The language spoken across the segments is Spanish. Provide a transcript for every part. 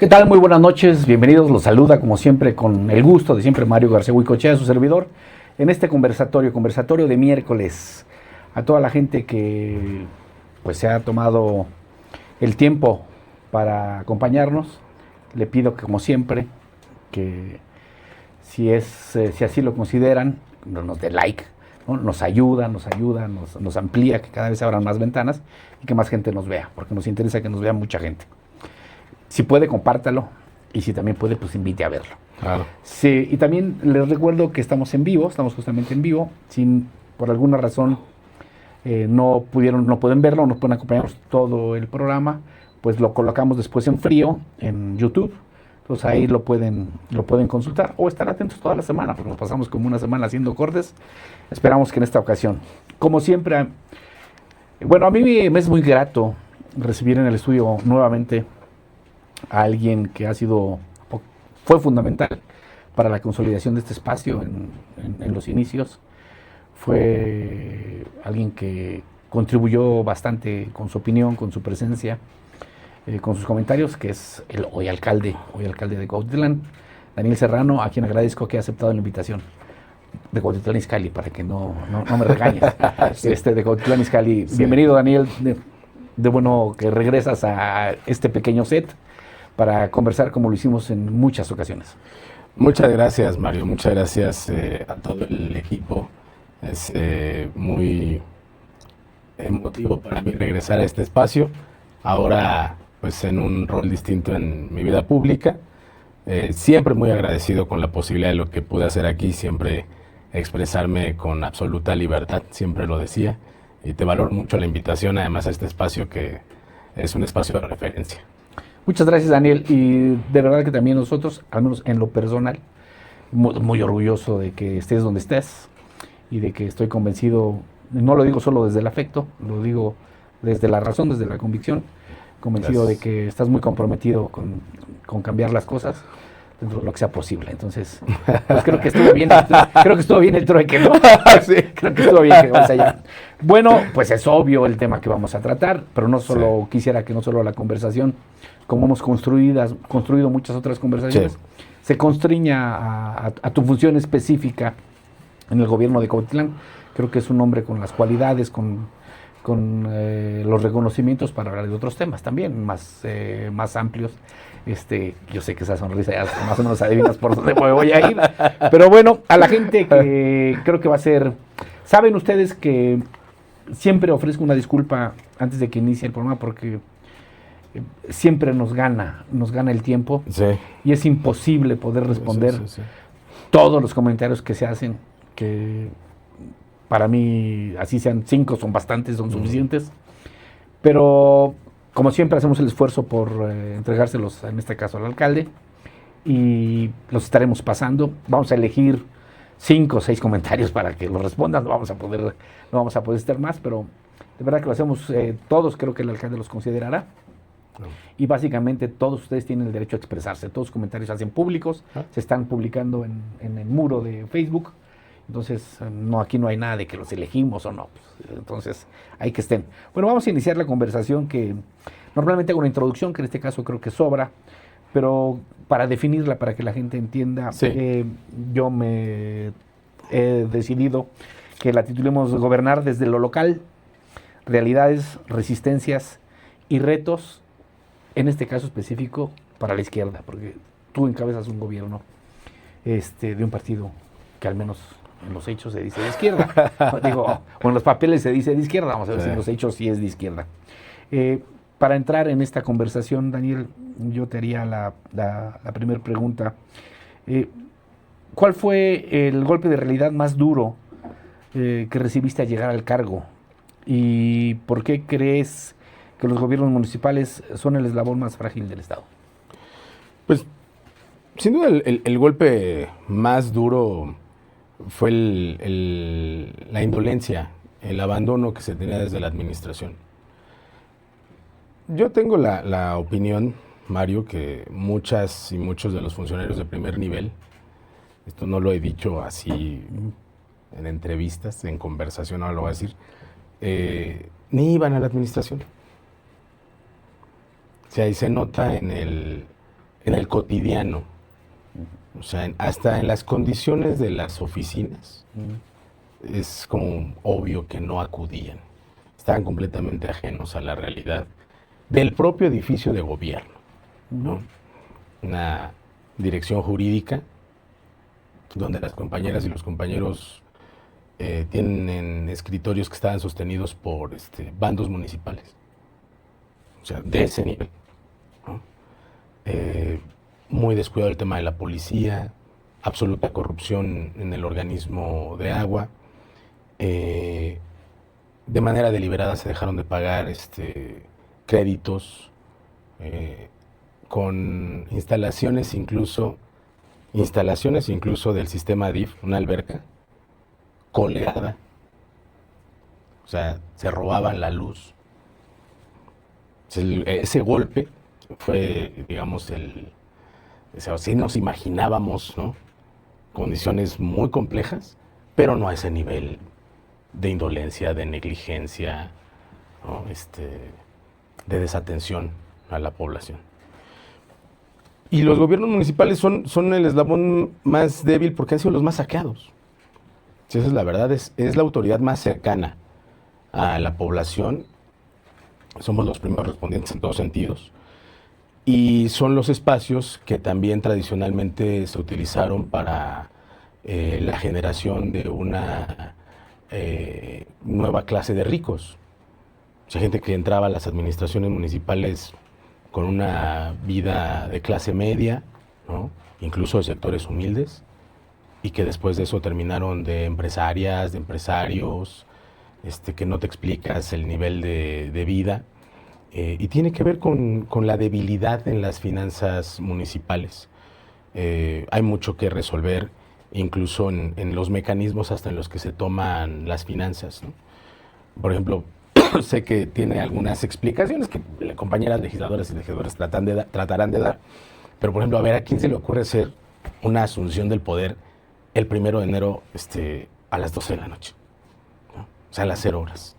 ¿Qué tal? Muy buenas noches, bienvenidos, los saluda como siempre con el gusto de siempre Mario García Huicochea, su servidor, en este conversatorio de miércoles. A toda la gente que pues se ha tomado el tiempo para acompañarnos, le pido que como siempre, que si así lo consideran, nos dé like, ¿no? Nos ayuda, nos amplía, que cada vez se abran más ventanas y que más gente nos vea, porque nos interesa que nos vea mucha gente. Si puede, compártalo. Y si también puede, pues invite a verlo. Claro. Sí, y también les recuerdo que estamos en vivo, estamos justamente en vivo. Si por alguna razón no pueden verlo, no pueden acompañarnos todo el programa, pues lo colocamos después en frío en YouTube. Entonces ahí lo pueden consultar o estar atentos toda la semana, porque nos pasamos como una semana haciendo cortes. Esperamos que en esta ocasión, como siempre, bueno, a mí me es muy grato recibir en el estudio nuevamente a alguien que fue fundamental para la consolidación de este espacio en los inicios. Fue alguien que contribuyó bastante con su opinión, con su presencia, con sus comentarios, que es el hoy alcalde de Cuautitlán, Daniel Serrano, a quien agradezco que haya aceptado la invitación de Cuautitlán Izcalli, para que no me regañes. Sí. De Cuautitlán Izcalli. Sí. Bienvenido, Daniel, de bueno que regresas a este pequeño set para conversar como lo hicimos en muchas ocasiones. Muchas gracias, Mario. Muchas gracias a todo el equipo. Es muy emotivo para mí regresar a este espacio. Ahora, pues en un rol distinto en mi vida pública. Siempre muy agradecido con la posibilidad de lo que pude hacer aquí. Siempre expresarme con absoluta libertad, siempre lo decía. Y te valoro mucho la invitación, además, a este espacio que es un espacio de referencia. Muchas gracias, Daniel, y de verdad que también nosotros, al menos en lo personal, muy orgulloso de que estés donde estés y de que estoy convencido, no lo digo solo desde el afecto, lo digo desde la razón, desde la convicción, convencido de que estás muy comprometido con cambiar las cosas dentro de lo que sea posible. Entonces, pues creo que estuvo bien el trueque, ¿no? Sí. Creo que estuvo bien que vamos allá. Bueno, pues es obvio el tema que vamos a tratar, pero no solo quisiera que no solo la conversación, como hemos construido muchas otras conversaciones, se constriña a tu función específica en el gobierno de Cuautitlán. Creo que es un hombre con las cualidades, con los reconocimientos para hablar de otros temas también, más amplios. Yo sé que esa sonrisa ya más o menos adivinas por dónde me voy a ir, pero bueno, a la gente que creo que va a ser, saben ustedes que siempre ofrezco una disculpa antes de que inicie el programa porque siempre nos gana el tiempo, y es imposible poder responder todos los comentarios que se hacen, que para mí, así sean 5, son bastantes, son suficientes, pero como siempre hacemos el esfuerzo por entregárselos, en este caso al alcalde, y los estaremos pasando. Vamos a elegir 5 o 6 comentarios para que los respondan, no vamos a poder estar más, pero de verdad que lo hacemos todos, creo que el alcalde los considerará. Y básicamente todos ustedes tienen el derecho a expresarse, todos los comentarios se hacen públicos, se están publicando en el muro de Facebook. Entonces, aquí no hay nada de que los elegimos o no. Pues, entonces, hay que estén. Bueno, vamos a iniciar la conversación, que normalmente hago una introducción, que en este caso creo que sobra, pero para definirla, para que la gente entienda, yo me he decidido que la titulemos Gobernar desde lo local, realidades, resistencias y retos, en este caso específico para la izquierda, porque tú encabezas un gobierno de un partido que al menos en los hechos se dice de izquierda. O en los papeles se dice de izquierda, vamos a ver si en los hechos sí es de izquierda. Para entrar en esta conversación, Daniel, yo te haría la primera pregunta. ¿Cuál fue el golpe de realidad más duro que recibiste al llegar al cargo? ¿Y por qué crees que los gobiernos municipales son el eslabón más frágil del Estado? Pues, sin duda, el golpe más duro fue la indolencia, el abandono que se tenía desde la administración. Yo tengo la opinión, Mario, que muchas y muchos de los funcionarios de primer nivel, esto no lo he dicho así en entrevistas, en conversación, no lo voy a decir, ni iban a la administración. O sea, ahí se nota en en el cotidiano. O sea, hasta en las condiciones de las oficinas, es como obvio que no acudían. Estaban completamente ajenos a la realidad del propio edificio de gobierno, ¿no? Una dirección jurídica donde las compañeras y los compañeros tienen escritorios que estaban sostenidos por bandos municipales. O sea, de ese nivel, ¿no? Muy descuidado el tema de la policía, absoluta corrupción en el organismo de agua. De manera deliberada se dejaron de pagar créditos con instalaciones incluso del sistema DIF, una alberca colgada. O sea, se robaban la luz. Ese golpe fue, digamos, sí nos imaginábamos, ¿no? Condiciones muy complejas, pero no a ese nivel de indolencia, de negligencia, ¿no? De desatención a la población. Y los gobiernos municipales son el eslabón más débil porque han sido los más saqueados. Si esa es la verdad, es la autoridad más cercana a la población. Somos los primeros respondientes en todos sentidos. Y son los espacios que también tradicionalmente se utilizaron para la generación de una nueva clase de ricos. O sea, gente que entraba a las administraciones municipales con una vida de clase media, ¿no? Incluso de sectores humildes, y que después de eso terminaron de empresarias, de empresarios, que no te explicas el nivel de vida. Y tiene que ver con la debilidad en las finanzas municipales. Hay mucho que resolver, incluso en los mecanismos hasta en los que se toman las finanzas, ¿no? Por ejemplo, sé que tiene algunas explicaciones que compañeras legisladoras y legisladores tratarán de dar, pero por ejemplo, a ver, ¿a quién se le ocurre hacer una asunción del poder el 1 de enero a las 12 de la noche? ¿No? O sea, a las 0 horas.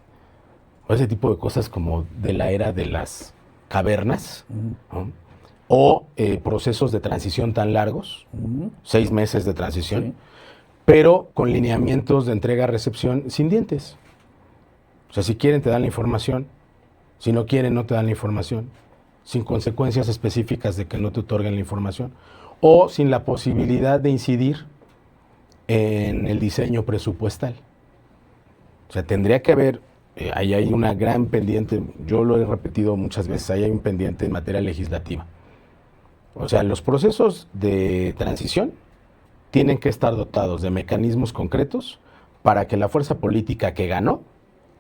O ese tipo de cosas como de la era de las cavernas, ¿no? O procesos de transición tan largos, 6 meses de transición, sí, pero con lineamientos de entrega-recepción sin dientes. O sea, si quieren te dan la información, si no quieren no te dan la información, sin consecuencias específicas de que no te otorguen la información, o sin la posibilidad de incidir en el diseño presupuestal. O sea, tendría que haber, ahí hay una gran pendiente, yo lo he repetido muchas veces, ahí hay un pendiente en materia legislativa. O sea, los procesos de transición tienen que estar dotados de mecanismos concretos para que la fuerza política que ganó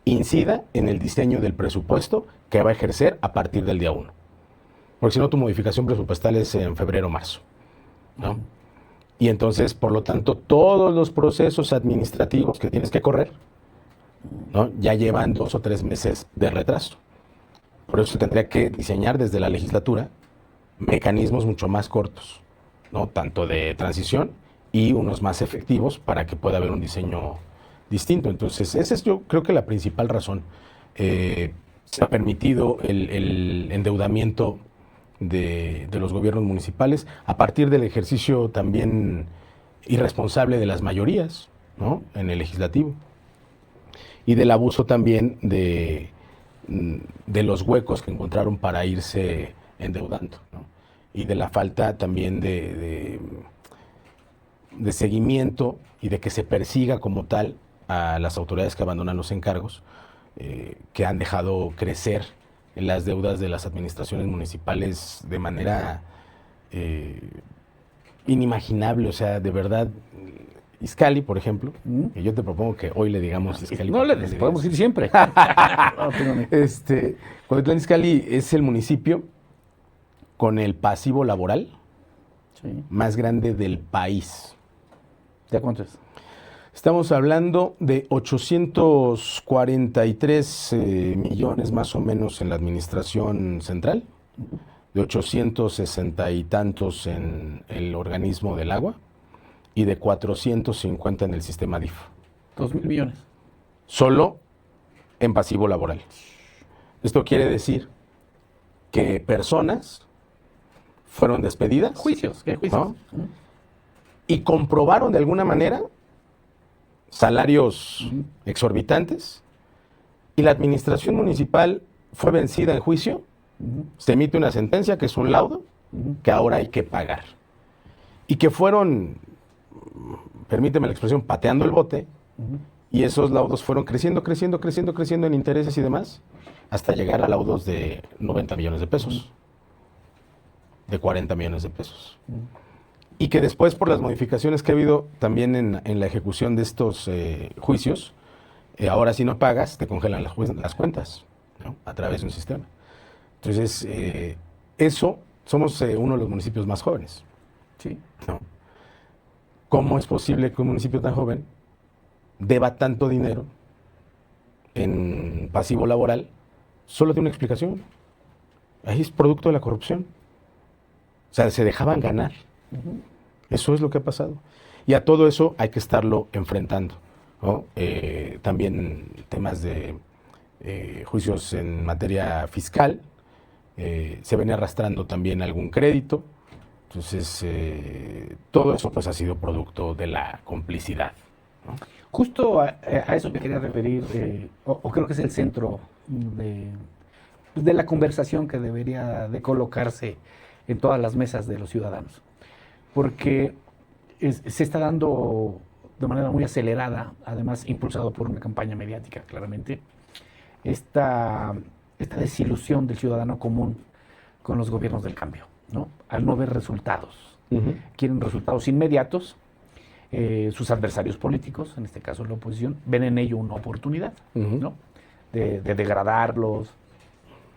incida en el diseño del presupuesto que va a ejercer a partir del día 1. Porque si no, tu modificación presupuestal es en febrero o marzo, ¿no? Y entonces, por lo tanto, todos los procesos administrativos que tienes que correr, ¿no?, ya llevan 2 o 3 meses de retraso. Por eso tendría que diseñar desde la legislatura mecanismos mucho más cortos, ¿no?, tanto de transición y unos más efectivos para que pueda haber un diseño distinto. Entonces, esa es, yo creo que la principal razón. Se ha permitido el endeudamiento de los gobiernos municipales a partir del ejercicio también irresponsable de las mayorías, ¿no?, en el legislativo, y del abuso también de los huecos que encontraron para irse endeudando, ¿no?, y de la falta también de seguimiento y de que se persiga como tal a las autoridades que abandonan los encargos, que han dejado crecer en las deudas de las administraciones municipales de manera inimaginable. O sea, de verdad, Izcalli, por ejemplo, que yo te propongo que hoy le digamos Izcalli. No, le podemos ir siempre. Cuautitlán Izcalli es el municipio con el pasivo laboral, sí, más grande del país. ¿De cuánto es? Estamos hablando de 843 millones más o menos en la administración central, de 860 y tantos en el organismo del agua y de 450 en el sistema DIF. 2,000 millones. Solo en pasivo laboral. Esto quiere decir que personas fueron despedidas. Juicios, ¿qué juicios? ¿No? Y comprobaron de alguna manera salarios exorbitantes, y la administración municipal fue vencida en juicio. Se emite una sentencia que es un laudo que ahora hay que pagar, y que fueron, permíteme la expresión, pateando el bote, y esos laudos fueron creciendo en intereses y demás, hasta llegar a laudos de 90 millones de pesos, de 40 millones de pesos. Y que después, por las modificaciones que ha habido también en la ejecución de estos juicios, ahora si no pagas, te congelan las cuentas, ¿no? A través de un sistema. Entonces, somos uno de los municipios más jóvenes. Sí. ¿No? ¿Cómo es posible que un municipio tan joven deba tanto dinero en pasivo laboral? Solo tiene una explicación. Ahí es producto de la corrupción. O sea, se dejaban ganar. Eso es lo que ha pasado. Y a todo eso hay que estarlo enfrentando, ¿no? También temas de juicios en materia fiscal. Se venía arrastrando también algún crédito. Entonces, todo eso pues ha sido producto de la complicidad, ¿no? Justo a eso me quería referir, o creo que es el centro de la conversación que debería de colocarse en todas las mesas de los ciudadanos. Porque se está dando de manera muy acelerada, además impulsado por una campaña mediática, claramente, esta desilusión del ciudadano común con los gobiernos del cambio, ¿no? Al no ver resultados. Quieren resultados inmediatos. Sus adversarios políticos, en este caso la oposición, ven en ello una oportunidad, ¿no? De degradarlos,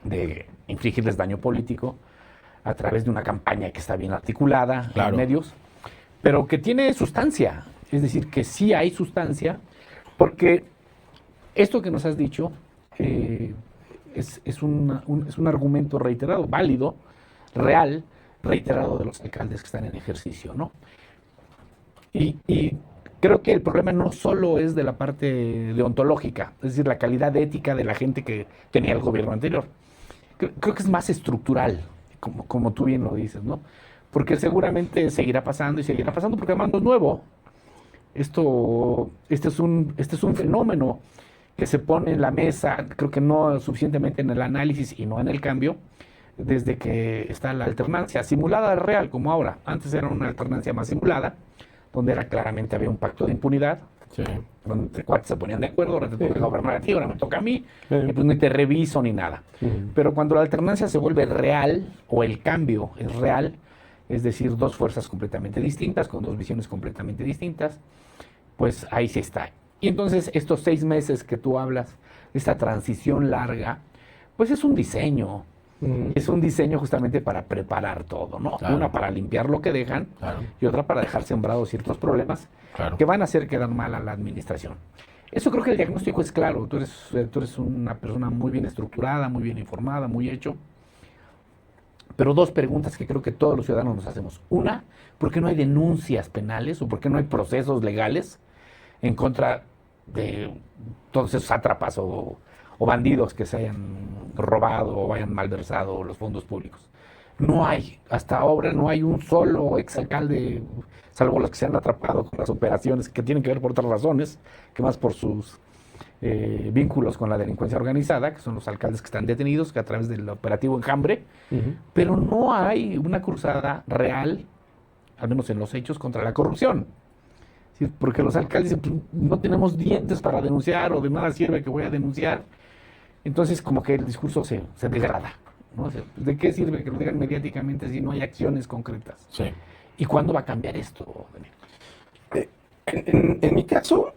de infligirles daño político a través de una campaña que está bien articulada, claro, en medios, pero que tiene sustancia. Es decir, que sí hay sustancia, porque esto que nos has dicho es un argumento reiterado, válido, real, reiterado de los alcaldes que están en ejercicio, ¿no? Y creo que el problema no solo es de la parte deontológica, es decir, la calidad ética de la gente que tenía el gobierno anterior. Creo que es más estructural, como tú bien lo dices, ¿no? Porque seguramente seguirá pasando porque además no es nuevo. Este es un fenómeno que se pone en la mesa, creo que no suficientemente en el análisis y no en el cambio, desde que está la alternancia simulada real, como ahora. Antes era una alternancia más simulada, donde claramente había un pacto de impunidad, sí, donde entre cuates se ponían de acuerdo, ahora te toca gobernar a ti, ahora me toca a mí, y pues ni te reviso ni nada. Pero cuando la alternancia se vuelve real, o el cambio es real, es decir, dos fuerzas completamente distintas, con dos visiones completamente distintas, pues ahí sí está. Y entonces estos 6 meses que tú hablas, esta transición larga, pues es un diseño. Es un diseño justamente para preparar todo, ¿no? Claro. Una para limpiar lo que dejan, claro, y otra para dejar sembrados ciertos problemas, claro, que van a hacer quedar mal a la administración. Eso creo que el diagnóstico es claro. Tú eres una persona muy bien estructurada, muy bien informada, muy hecho. Pero 2 preguntas que creo que todos los ciudadanos nos hacemos. Una, ¿por qué no hay denuncias penales o por qué no hay procesos legales en contra de todos esos sátrapas o bandidos que se hayan robado o hayan malversado los fondos públicos? No hay, hasta ahora no hay un solo exalcalde, salvo los que se han atrapado con las operaciones que tienen que ver por otras razones, que más por sus vínculos con la delincuencia organizada, que son los alcaldes que están detenidos, que a través del operativo Enjambre, pero no hay una cruzada real, al menos en los hechos, contra la corrupción. Sí, porque los alcaldes dicen, no tenemos dientes para denunciar, o de nada sirve que voy a denunciar. Entonces, como que el discurso se degrada, ¿no? O sea, ¿de qué sirve que lo digan mediáticamente si no hay acciones concretas? Sí. ¿Y cuándo va a cambiar esto, Daniel? En mi caso,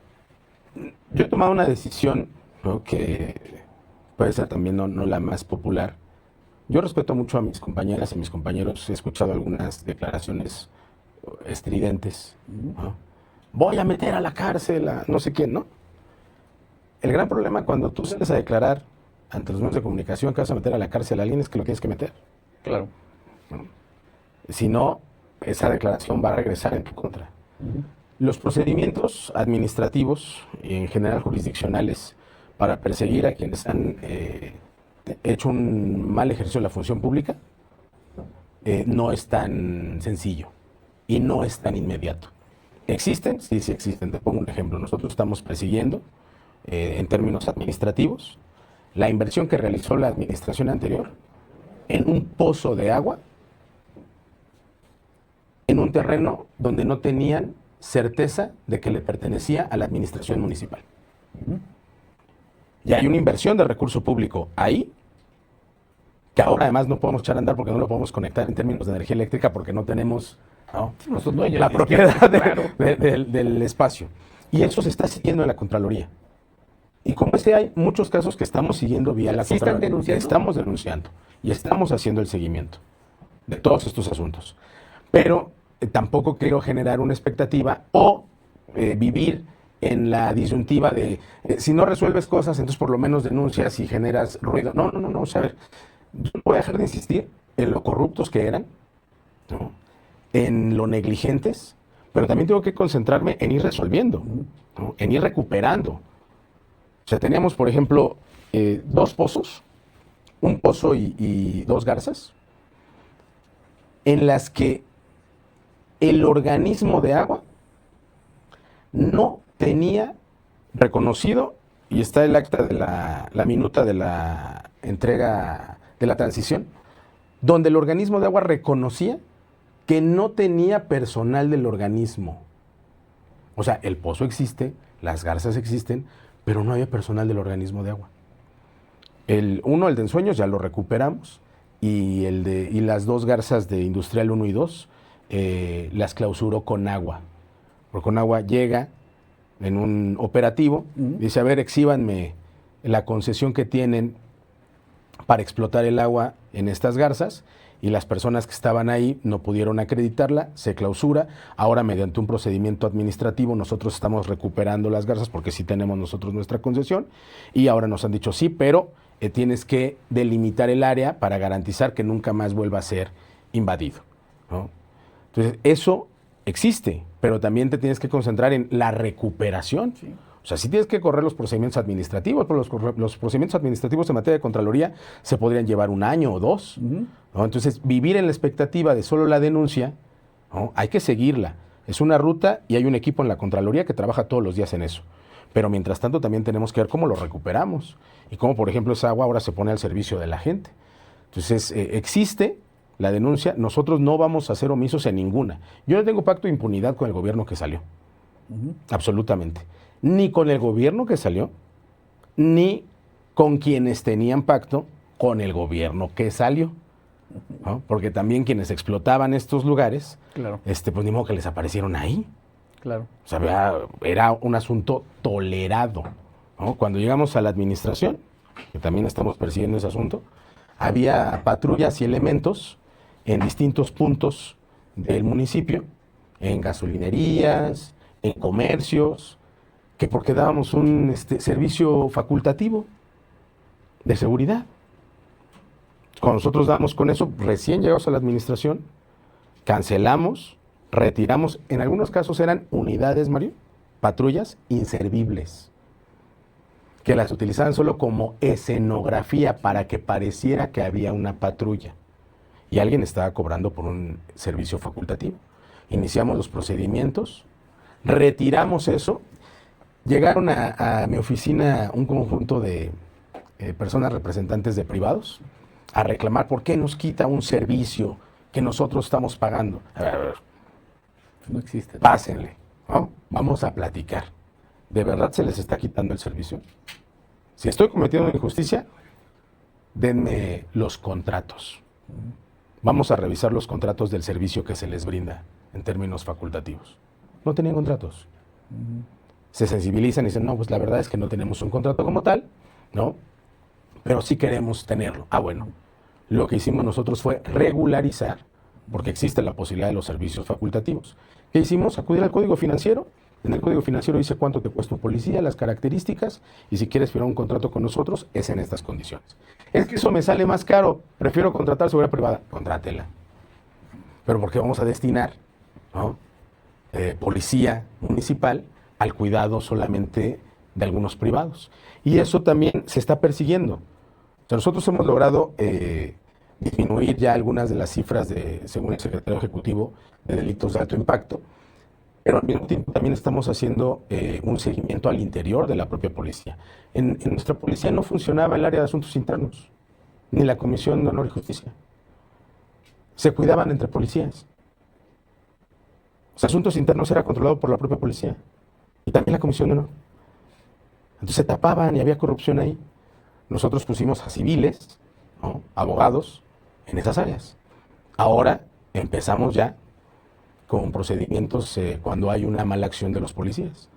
yo he tomado una decisión, ¿no?, que puede ser también no la más popular. Yo respeto mucho a mis compañeras y mis compañeros. He escuchado algunas declaraciones estridentes, ¿no? Voy a meter a la cárcel a no sé quién, ¿no? El gran problema cuando tú sales a declarar ante los medios de comunicación que vas a meter a la cárcel a alguien es que lo tienes que meter. Claro. Si no, esa declaración va a regresar en tu contra. Los procedimientos administrativos y en general jurisdiccionales para perseguir a quienes han hecho un mal ejercicio de la función pública no es tan sencillo y no es tan inmediato. ¿Existen? Sí, sí existen. Te pongo un ejemplo. Nosotros estamos persiguiendo, en términos administrativos, la inversión que realizó la administración anterior en un pozo de agua, en un terreno donde no tenían certeza de que le pertenecía a la administración municipal. Y hay una inversión de recurso público ahí, que ahora además no podemos echar a andar porque no lo podemos conectar en términos de energía eléctrica porque no tenemos, ¿no?, la propiedad del espacio. Y eso se está siguiendo en la Contraloría. Y como hay muchos casos que estamos siguiendo vía la Contraloría. ¿Están denunciando? Estamos denunciando y estamos haciendo el seguimiento de todos estos asuntos. Pero tampoco quiero generar una expectativa o vivir en la disyuntiva de si no resuelves cosas, entonces por lo menos denuncias y generas ruido. No, o sea, a ver, yo no voy a dejar de insistir en lo corruptos que eran, ¿no?, en lo negligentes, pero también tengo que concentrarme en ir resolviendo, ¿no?, en ir recuperando. O sea, teníamos, por ejemplo, 2 pozos, un pozo y 2 garzas, en las que el organismo de agua no tenía reconocido, y está el acta de la minuta de la entrega de la transición, donde el organismo de agua reconocía que no tenía personal del organismo. O sea, el pozo existe, las garzas existen, pero no había personal del organismo de agua. El de Ensueños, ya lo recuperamos, y las 2 garzas de Industrial 1 y 2 las clausuró Conagua. Porque Conagua llega en un operativo, dice, a ver, exhíbanme la concesión que tienen para explotar el agua en estas garzas, y las personas que estaban ahí no pudieron acreditarla, se clausura. Ahora, mediante un procedimiento administrativo, nosotros estamos recuperando las garzas porque sí tenemos nosotros nuestra concesión, y ahora nos han dicho sí, pero tienes que delimitar el área para garantizar que nunca más vuelva a ser invadido, ¿no? Entonces, eso existe, pero también te tienes que concentrar en la recuperación. Sí. O sea, sí tienes que correr los procedimientos administrativos, pero los procedimientos administrativos en materia de Contraloría se podrían llevar 1 año o 2. ¿No? Entonces, vivir en la expectativa de solo la denuncia, ¿no?, hay que seguirla. Es una ruta y hay un equipo en la Contraloría que trabaja todos los días en eso. Pero mientras tanto también tenemos que ver cómo lo recuperamos y cómo, por ejemplo, esa agua ahora se pone al servicio de la gente. Entonces, existe la denuncia, nosotros no vamos a ser omisos en ninguna. Yo no tengo pacto de impunidad con el gobierno que salió, absolutamente. Ni con el gobierno que salió, ni con quienes tenían pacto con el gobierno que salió, ¿no? Porque también quienes explotaban estos lugares, claro, pues ni modo que les aparecieron ahí. Claro. O sea, era un asunto tolerado, ¿no? Cuando llegamos a la administración, que también estamos persiguiendo ese asunto, había patrullas y elementos en distintos puntos del municipio, en gasolinerías, en comercios, que porque dábamos un servicio facultativo de seguridad. Cuando nosotros damos con eso, recién llegamos a la administración, cancelamos, retiramos, en algunos casos eran unidades, Mario, patrullas inservibles, que las utilizaban solo como escenografía para que pareciera que había una patrulla y alguien estaba cobrando por un servicio facultativo. Iniciamos los procedimientos, retiramos eso, llegaron a mi oficina un conjunto de personas representantes de privados a reclamar por qué nos quita un servicio que nosotros estamos pagando. A ver, no existe. Pásenle, ¿no? Vamos a platicar. ¿De verdad se les está quitando el servicio? Si estoy cometiendo una injusticia, denme los contratos. Vamos a revisar los contratos del servicio que se les brinda en términos facultativos. No tenían contratos. Se sensibilizan y dicen, no, pues la verdad es que no tenemos un contrato como tal, ¿no? Pero sí queremos tenerlo. Ah, bueno. Lo que hicimos nosotros fue regularizar, porque existe la posibilidad de los servicios facultativos. ¿Qué hicimos? Acudir al Código Financiero. En el Código Financiero dice cuánto te cuesta un policía, las características, y si quieres firmar un contrato con nosotros, es en estas condiciones. Es que eso me sale más caro, prefiero contratar seguridad privada. Contrátela. Pero porque vamos a destinar, ¿no?, policía municipal al cuidado solamente de algunos privados. Y eso también se está persiguiendo. O sea, nosotros hemos logrado disminuir ya algunas de las cifras, según el secretario ejecutivo, de delitos de alto impacto, pero al mismo tiempo también estamos haciendo un seguimiento al interior de la propia policía. En nuestra policía no funcionaba el área de asuntos internos, ni la Comisión de Honor y Justicia. Se cuidaban entre policías. Los asuntos internos era controlado por la propia policía y también la Comisión de Honor. Entonces se tapaban y había corrupción ahí. Nosotros pusimos a civiles, ¿no?, abogados, en esas áreas. Ahora empezamos ya con procedimientos cuando hay una mala acción de los policías.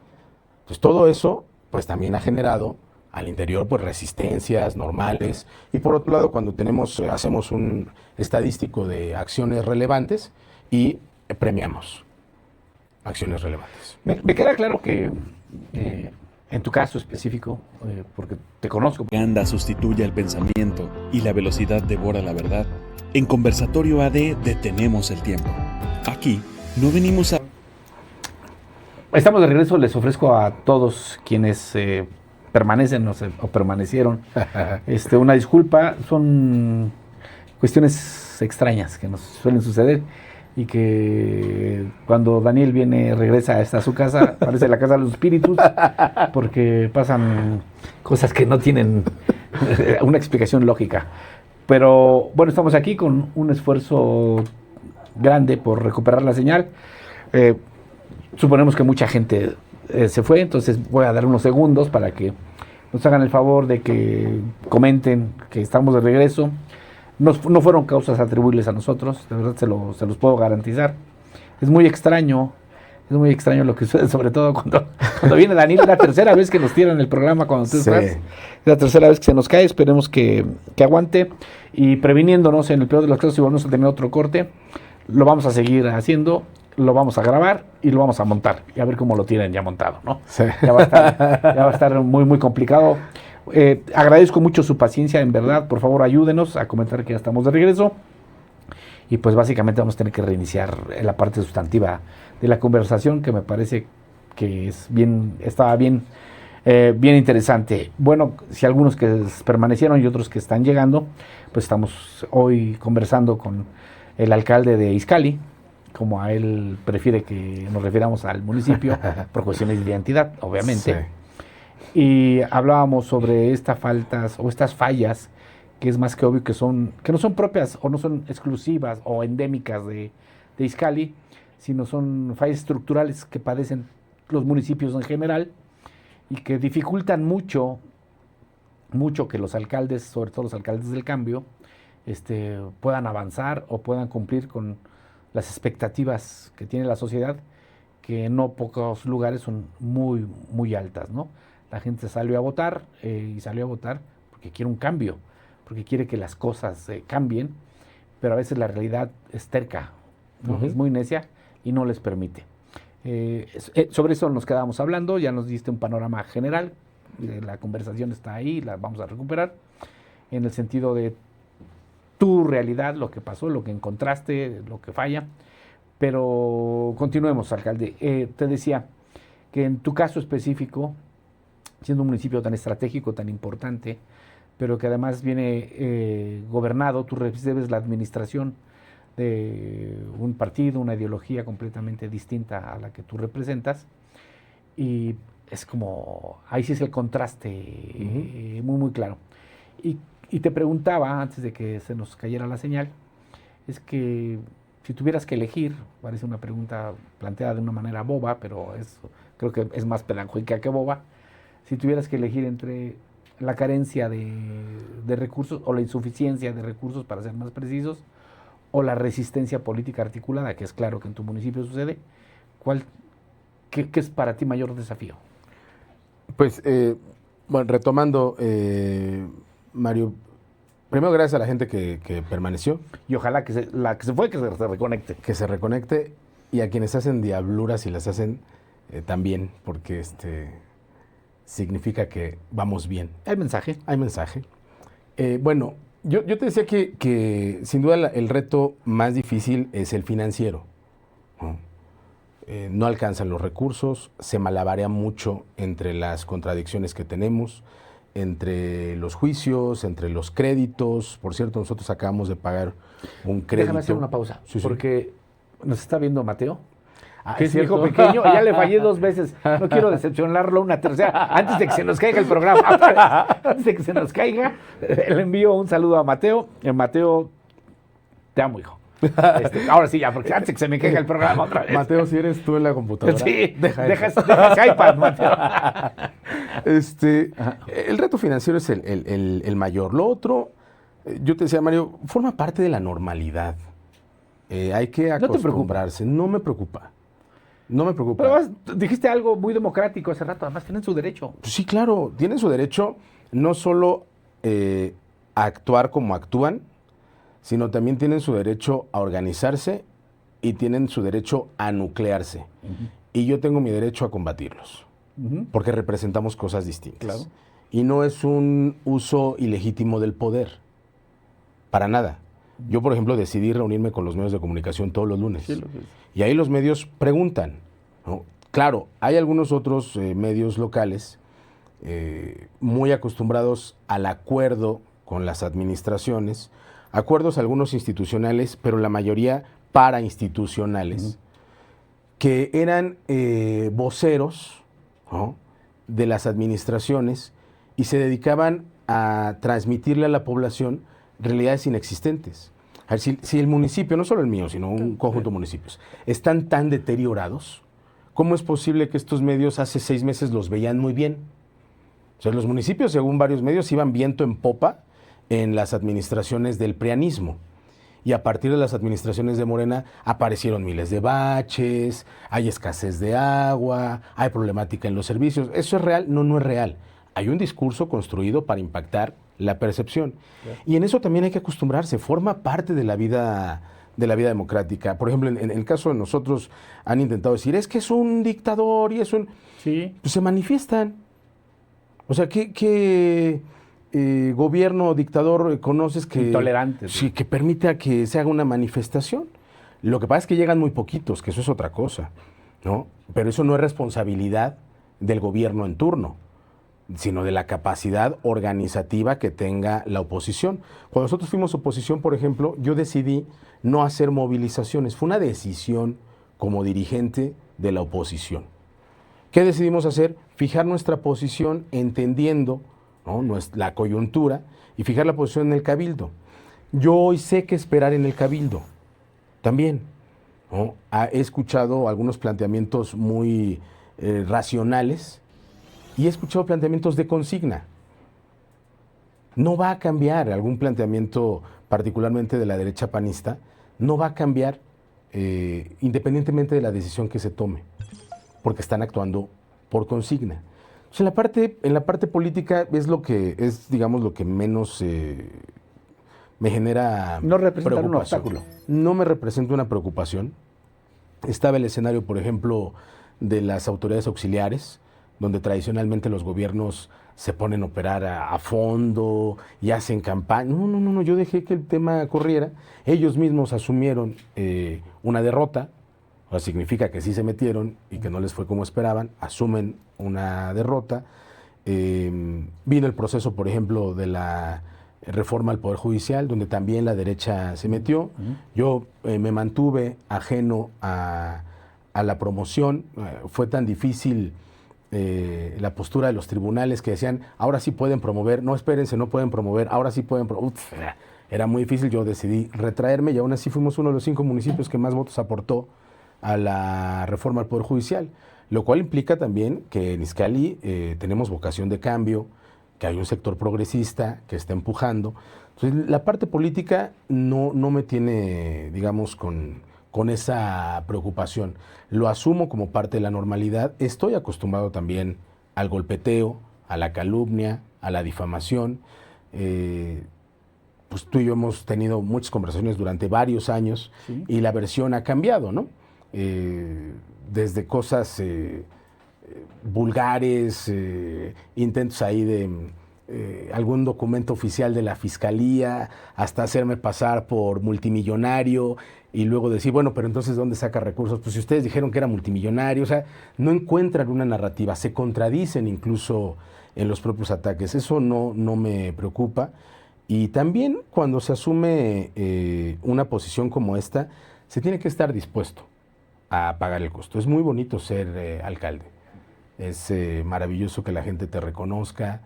Entonces todo eso pues también ha generado al interior pues resistencias normales, y por otro lado cuando hacemos un estadístico de acciones relevantes y premiamos acciones relevantes. Me queda claro que en tu caso específico, porque te conozco. La propaganda sustituye el pensamiento y la velocidad devora la verdad. En Conversatorio AD detenemos el tiempo. Aquí no venimos a... Estamos de regreso, les ofrezco a todos quienes permanecen o permanecieron una disculpa. Son cuestiones extrañas que nos suelen suceder y que cuando Daniel regresa a su casa, parece la casa de los espíritus, porque pasan cosas que no tienen una explicación lógica. Pero bueno, estamos aquí con un esfuerzo grande por recuperar la señal. Suponemos que mucha gente se fue, entonces voy a dar unos segundos para que nos hagan el favor de que comenten que estamos de regreso. No fueron causas atribuibles a nosotros, de verdad se los puedo garantizar. Es muy extraño lo que sucede, sobre todo cuando viene Daniel. Es la tercera vez que nos tiran el programa cuando tú estás. Es la tercera vez que se nos cae, esperemos que aguante. Y previniéndonos en el peor de los casos, si vamos a tener otro corte, lo vamos a seguir haciendo, lo vamos a grabar y lo vamos a montar. Y a ver cómo lo tienen ya montado, ¿no? Sí. Ya va a estar muy, muy complicado. Agradezco mucho su paciencia, en verdad. Por favor, ayúdenos a comentar que ya estamos de regreso. Y pues básicamente vamos a tener que reiniciar la parte sustantiva de la conversación, que me parece que estaba bien interesante. Bueno, si algunos que permanecieron y otros que están llegando, pues estamos hoy conversando con el alcalde de Izcalli, como a él prefiere que nos refiramos al municipio, por cuestiones de identidad, obviamente. Sí. Y hablábamos sobre estas fallas, que es más que obvio que no son propias o no son exclusivas o endémicas de Izcalli, sino son fallas estructurales que padecen los municipios en general y que dificultan mucho que los alcaldes, sobre todo los alcaldes del cambio, puedan avanzar o puedan cumplir con las expectativas que tiene la sociedad, que en no pocos lugares son muy, muy altas, ¿no? La gente salió a votar y salió a votar porque quiere un cambio, porque quiere que las cosas cambien, pero a veces la realidad es terca, ¿no? Es muy necia y no les permite. Sobre eso nos quedamos hablando, ya nos diste un panorama general, la conversación está ahí, la vamos a recuperar, en el sentido de tu realidad, lo que pasó, lo que encontraste, lo que falla, pero continuemos, alcalde. Te decía que en tu caso específico, siendo un municipio tan estratégico, tan importante, pero que además viene gobernado, tú recibes la administración de un partido, una ideología completamente distinta a la que tú representas, y es como, ahí sí es el contraste muy, muy claro. Y te preguntaba, antes de que se nos cayera la señal, es que si tuvieras que elegir, parece una pregunta planteada de una manera boba, pero creo que es más pedagógica que boba, si tuvieras que elegir entre la carencia de recursos o la insuficiencia de recursos, para ser más precisos, o la resistencia política articulada, que es claro que en tu municipio sucede, ¿qué es para ti mayor desafío? Pues, bueno, retomando, Mario, primero gracias a la gente que permaneció. Y ojalá que la que se fue, que se reconecte. Que se reconecte, y a quienes hacen diabluras y las hacen también, porque significa que vamos bien. Hay mensaje. Hay mensaje. Bueno, yo te decía que sin duda el reto más difícil es el financiero. No alcanzan los recursos, se malabarea mucho entre las contradicciones que tenemos. entre los juicios, entre los créditos. Por cierto, nosotros acabamos de pagar un crédito. Déjame hacer una pausa, Sí, sí. porque nos está viendo Mateo, que es ¿es mi hijo cierto? pequeño, y ya le fallé 2 veces. No quiero decepcionarlo una tercera, antes de que se nos caiga el programa. Antes de que se nos caiga, le envío un saludo a Mateo. Mateo, te amo, hijo. Ahora sí, ya, porque antes de que se me caiga el programa otra vez. Mateo, si eres tú en la computadora. Sí, deja eso. deja ese iPad, Mateo. El reto financiero es el mayor. Lo otro, yo te decía, Mario, forma parte de la normalidad. Hay que ¿No te preocupa? acostumbrarse. No me preocupa. No me preocupa. Pero además, dijiste algo muy democrático hace rato, además tienen su derecho. Pues sí, claro, tienen su derecho no solo a actuar como actúan, sino también tienen su derecho a organizarse y tienen su derecho a nuclearse. Y yo tengo mi derecho a combatirlos, porque representamos cosas distintas. Claro. Y no es un uso ilegítimo del poder, para nada. Yo, por ejemplo, decidí reunirme con los medios de comunicación todos los lunes. Sí, lo que es. Y ahí los medios preguntan, ¿no? Claro, hay algunos otros medios locales muy acostumbrados al acuerdo con las administraciones, acuerdos algunos institucionales, pero la mayoría parainstitucionales, que eran voceros, ¿no?, de las administraciones y se dedicaban a transmitirle a la población realidades inexistentes. A ver, si el municipio, no solo el mío, sino un conjunto de municipios, están tan deteriorados, ¿cómo es posible que estos medios hace 6 meses los veían muy bien? O sea, los municipios, según varios medios, iban viento en popa en las administraciones del prianismo. Y a partir de las administraciones de Morena aparecieron miles de baches, hay escasez de agua, hay problemática en los servicios. ¿Eso es real? No, no es real. Hay un discurso construido para impactar la percepción. Y en eso también hay que acostumbrarse, forma parte de la vida democrática. Por ejemplo, en el caso de nosotros han intentado decir, es que es un dictador y es un... Sí. Pues se manifiestan. O sea, ¿qué gobierno o dictador conoces que... Intolerante. Sí, que permita que se haga una manifestación? Lo que pasa es que llegan muy poquitos, que eso es otra cosa, ¿no? Pero eso no es responsabilidad del gobierno en turno, sino de la capacidad organizativa que tenga la oposición. Cuando nosotros fuimos oposición, por ejemplo, yo decidí no hacer movilizaciones. Fue una decisión como dirigente de la oposición. ¿Qué decidimos hacer? Fijar nuestra posición entendiendo, ¿no?, la coyuntura y fijar la posición en el cabildo. Yo hoy sé qué esperar en el cabildo también, ¿no? He escuchado algunos planteamientos muy racionales y he escuchado planteamientos de consigna. No va a cambiar algún planteamiento, particularmente de la derecha panista, no va a cambiar independientemente de la decisión que se tome, porque están actuando por consigna. O sea, en la parte política es lo que es, digamos, lo que menos me genera No representa un preocupación. obstáculo. No me representa una preocupación. Estaba el escenario, por ejemplo, de las autoridades auxiliares, donde tradicionalmente los gobiernos se ponen a operar a fondo y hacen campaña. No, yo dejé que el tema corriera. Ellos mismos asumieron una derrota, o sea, significa que sí se metieron y que no les fue como esperaban, asumen una derrota. Vino el proceso, por ejemplo, de la reforma al Poder Judicial, donde también la derecha se metió. Yo me mantuve ajeno a la promoción. Fue tan difícil la postura de los tribunales que decían, ahora sí pueden promover, no, espérense, no pueden promover, ahora sí pueden promover. Era muy difícil, yo decidí retraerme y aún así fuimos uno de los 5 municipios que más votos aportó a la reforma al Poder Judicial, lo cual implica también que en Izcalli tenemos vocación de cambio, que hay un sector progresista que está empujando. Entonces, la parte política no me tiene, digamos, con esa preocupación. Lo asumo como parte de la normalidad. Estoy acostumbrado también al golpeteo, a la calumnia, a la difamación. Pues tú y yo hemos tenido muchas conversaciones durante varios años, sí, y la versión ha cambiado, ¿no? Desde cosas vulgares, intentos ahí de algún documento oficial de la fiscalía, hasta hacerme pasar por multimillonario y luego decir, bueno, pero entonces ¿dónde saca recursos? Pues si ustedes dijeron que era multimillonario, o sea, no encuentran una narrativa, se contradicen incluso en los propios ataques. Eso no me preocupa. Y también cuando se asume una posición como esta, se tiene que estar dispuesto a pagar el costo. Es muy bonito ser alcalde. Es maravilloso que la gente te reconozca,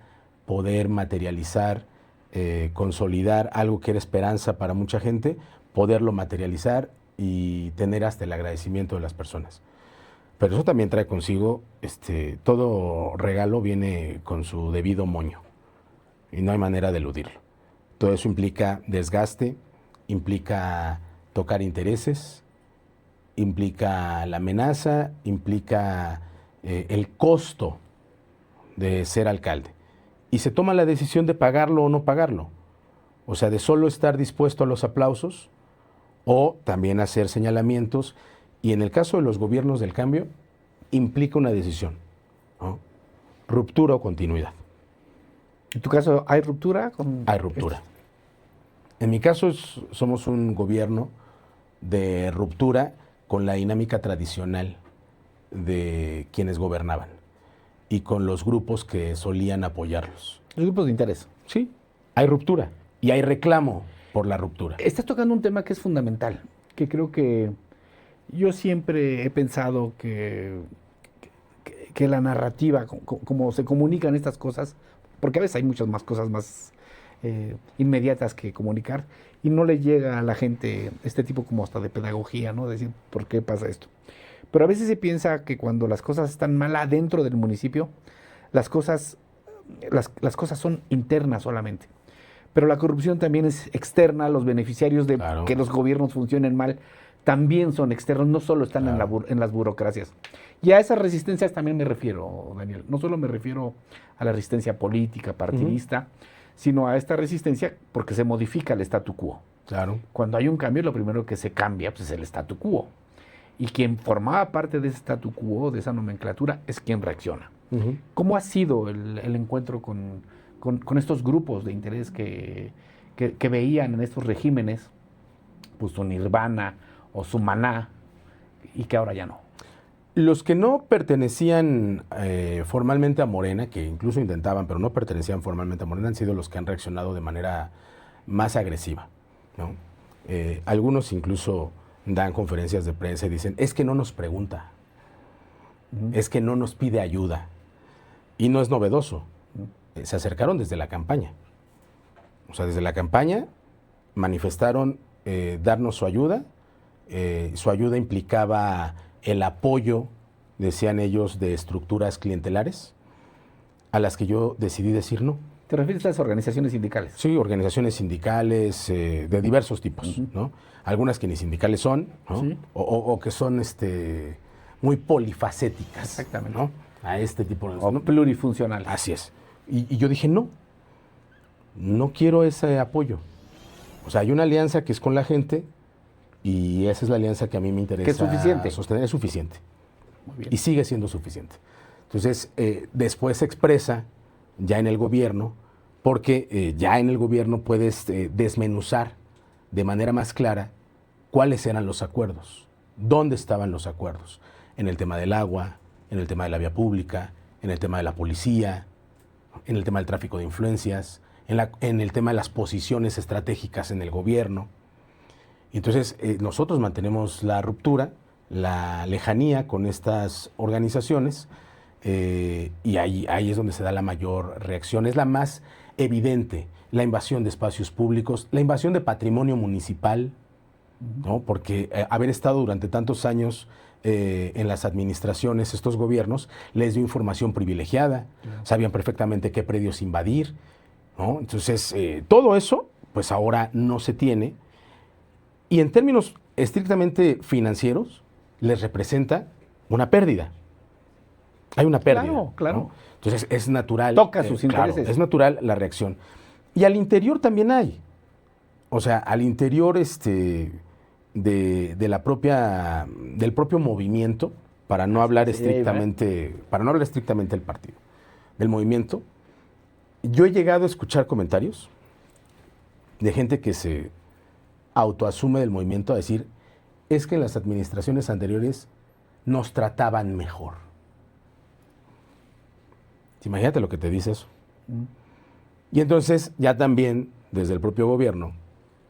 poder materializar, consolidar algo que era esperanza para mucha gente, poderlo materializar y tener hasta el agradecimiento de las personas. Pero eso también trae consigo, todo regalo viene con su debido moño y no hay manera de eludirlo. Todo eso implica desgaste, implica tocar intereses, implica la amenaza, implica el costo de ser alcalde. Y se toma la decisión de pagarlo o no pagarlo. O sea, de solo estar dispuesto a los aplausos o también hacer señalamientos. Y en el caso de los gobiernos del cambio, implica una decisión, ¿no? Ruptura o continuidad. ¿En tu caso hay ruptura? Hay ruptura. En mi caso somos un gobierno de ruptura con la dinámica tradicional de quienes gobernaban y con los grupos que solían apoyarlos. Los grupos de interés. Sí, hay ruptura y hay reclamo por la ruptura. Estás tocando un tema que es fundamental, que creo que yo siempre he pensado que la narrativa, como se comunican estas cosas, porque a veces hay muchas más cosas más inmediatas que comunicar y no le llega a la gente este tipo como hasta de pedagogía, ¿no? Decir, ¿por qué pasa esto? Pero a veces se piensa que cuando las cosas están mal adentro del municipio, las cosas son internas solamente. Pero la corrupción también es externa, los beneficiarios de Claro. que los gobiernos funcionen mal también son externos, no solo están Claro. en las burocracias. Y a esas resistencias también me refiero, Daniel. No solo me refiero a la resistencia política, partidista, sino a esta resistencia porque se modifica el statu quo. Claro. Cuando hay un cambio, lo primero que se cambia pues, es el statu quo. Y quien formaba parte de ese statu quo, de esa nomenclatura, es quien reacciona. Uh-huh. ¿Cómo ha sido el encuentro con estos grupos de interés que veían en estos regímenes pues, su nirvana o su maná y que ahora ya no? Los que no pertenecían formalmente a Morena, que incluso intentaban, pero no pertenecían formalmente a Morena, han sido los que han reaccionado de manera más agresiva, ¿no? Algunos incluso dan conferencias de prensa y dicen, es que no nos pregunta, es que no nos pide ayuda. Y no es novedoso. Se acercaron desde la campaña. O sea, desde la campaña manifestaron darnos su ayuda. Su ayuda implicaba el apoyo, decían ellos, de estructuras clientelares a las que yo decidí decir no. ¿Te refieres a las organizaciones sindicales? Sí, organizaciones sindicales de diversos tipos, ¿no? Algunas que ni sindicales son, ¿no? Sí. O que son muy polifacéticas. Exactamente. ¿No? A este tipo de... O ¿no? plurifuncionales. Así es. Y yo dije, no quiero ese apoyo. O sea, hay una alianza que es con la gente y esa es la alianza que a mí me interesa ¿Que es suficiente? sostener. Es suficiente. Muy bien. Y sigue siendo suficiente. Entonces, después se expresa ya en el gobierno, porque ya en el gobierno puedes desmenuzar de manera más clara cuáles eran los acuerdos, dónde estaban los acuerdos, en el tema del agua, en el tema de la vía pública, en el tema de la policía, en el tema del tráfico de influencias, en el tema de las posiciones estratégicas en el gobierno. Entonces, nosotros mantenemos la ruptura, la lejanía con estas organizaciones, y ahí es donde se da la mayor reacción. Es la más evidente, la invasión de espacios públicos, la invasión de patrimonio municipal, ¿no? Porque haber estado durante tantos años en las administraciones, estos gobiernos, les dio información privilegiada, sabían perfectamente qué predios invadir, ¿no? Entonces, todo eso, pues ahora no se tiene, y en términos estrictamente financieros, les representa una pérdida. Hay una pérdida. Claro, claro. ¿no? Entonces es natural. Toca sus claro, intereses. es natural la reacción. Y al interior también hay. O sea, al interior del propio movimiento, para no hablar estrictamente del partido, del movimiento, Yo he llegado a escuchar comentarios de gente que se autoasume del movimiento a decir, es que en las administraciones anteriores nos trataban mejor. Imagínate lo que te dice eso. Y entonces ya también desde el propio gobierno,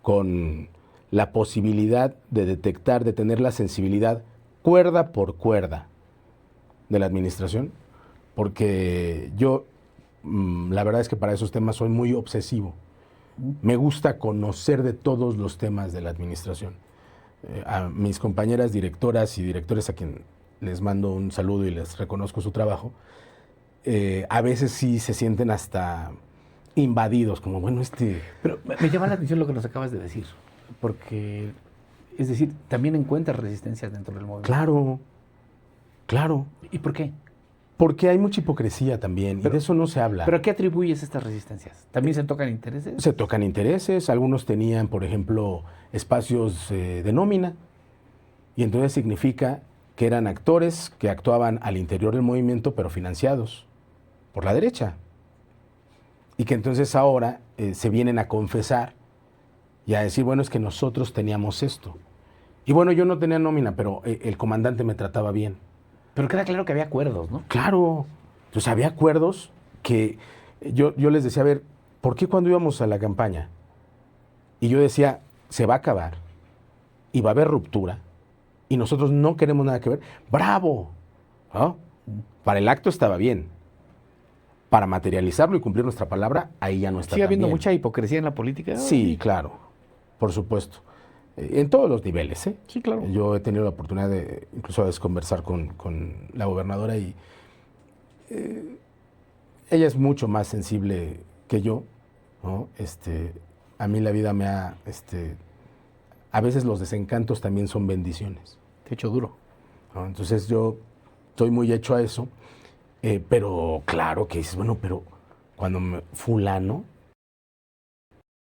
con la posibilidad de detectar, de tener la sensibilidad cuerda por cuerda de la administración, porque yo, la verdad es que para esos temas soy muy obsesivo. Me gusta conocer de todos los temas de la administración. A mis compañeras directoras y directores, a quien les mando un saludo y les reconozco su trabajo, a veces sí se sienten hasta invadidos, como bueno, Pero me llama la atención lo que nos acabas de decir, porque, es decir, también encuentras resistencias dentro del movimiento. Claro, claro. ¿Y por qué? Porque hay mucha hipocresía también, y de eso no se habla. ¿Pero a qué atribuyes estas resistencias? ¿También se tocan intereses? Se tocan intereses, algunos tenían, por ejemplo, espacios de nómina, y entonces significa que eran actores que actuaban al interior del movimiento, pero financiados por la derecha. Y que entonces ahora se vienen a confesar y a decir, bueno, es que nosotros teníamos esto. Y bueno, yo no tenía nómina, pero el comandante me trataba bien. Pero queda claro que había acuerdos, ¿no? Claro. Entonces había acuerdos que yo les decía, a ver, ¿por qué cuando íbamos a la campaña? Y yo decía, se va a acabar y va a haber ruptura y nosotros no queremos nada que ver. ¡Bravo! ¿No? Para el acto estaba bien. Para materializarlo y cumplir nuestra palabra, ahí ya no está tan bien. ¿Sigue habiendo mucha hipocresía en la política? Sí, claro, por supuesto. En todos los niveles, ¿eh? Sí, claro. Yo he tenido la oportunidad de, incluso a veces, conversar con la gobernadora y ella es mucho más sensible que yo, ¿no? A mí la vida me ha, a veces los desencantos también son bendiciones. Te echo duro. ¿No? Entonces yo estoy muy hecho a eso. Pero claro que dices, bueno, pero cuando fulano,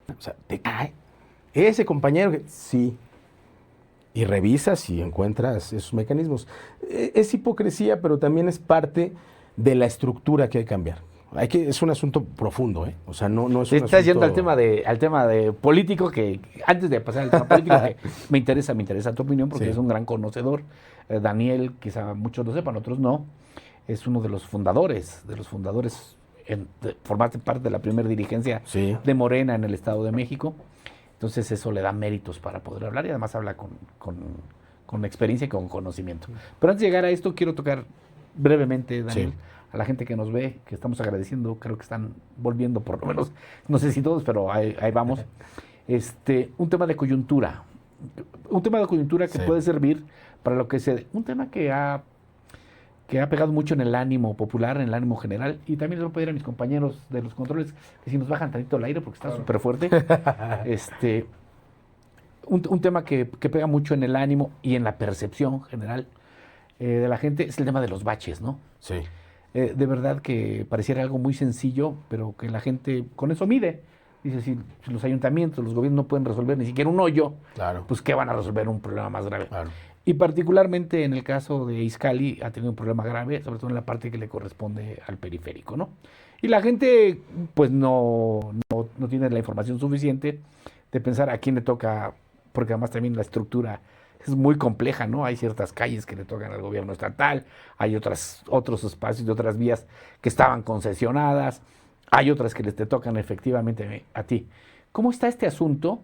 o sea, te cae ese compañero, sí, y revisas y encuentras esos mecanismos. Es hipocresía, pero también es parte de la estructura que hay que cambiar. Es un asunto profundo, ¿eh? O sea, no es un asunto... Estás yendo al tema de político, que antes de pasar al tema político, que me interesa tu opinión, porque Sí. es un gran conocedor. Daniel, quizá muchos lo sepan, otros no. Es uno de los fundadores, formaste parte de la primera dirigencia Sí. de Morena en el Estado de México. Entonces eso le da méritos para poder hablar y además habla con experiencia y con conocimiento. Pero antes de llegar a esto, quiero tocar brevemente, Daniel, Sí. a la gente que nos ve, que estamos agradeciendo, creo que están volviendo por lo menos, no sé si todos, pero ahí vamos. Un tema de coyuntura. Un tema de coyuntura que Sí. puede servir para lo que un tema que ha pegado mucho en el ánimo popular, en el ánimo general, y también les voy a pedir a mis compañeros de los controles que si nos bajan tantito el aire porque está súper fuerte. Un tema que pega mucho en el ánimo y en la percepción general de la gente es el tema de los baches, ¿no? Sí. De verdad que pareciera algo muy sencillo, pero que la gente con eso mide. Dice, si los ayuntamientos, los gobiernos no pueden resolver ni siquiera un hoyo, Claro. pues ¿qué van a resolver un problema más grave? Claro. Y particularmente en el caso de Izcalli ha tenido un problema grave, sobre todo en la parte que le corresponde al periférico, ¿no? Y la gente pues no tiene la información suficiente de pensar a quién le toca, porque además también la estructura es muy compleja, ¿no? Hay ciertas calles que le tocan al gobierno estatal, hay otros espacios de otras vías que estaban concesionadas, hay otras que te tocan efectivamente a ti. ¿Cómo está este asunto?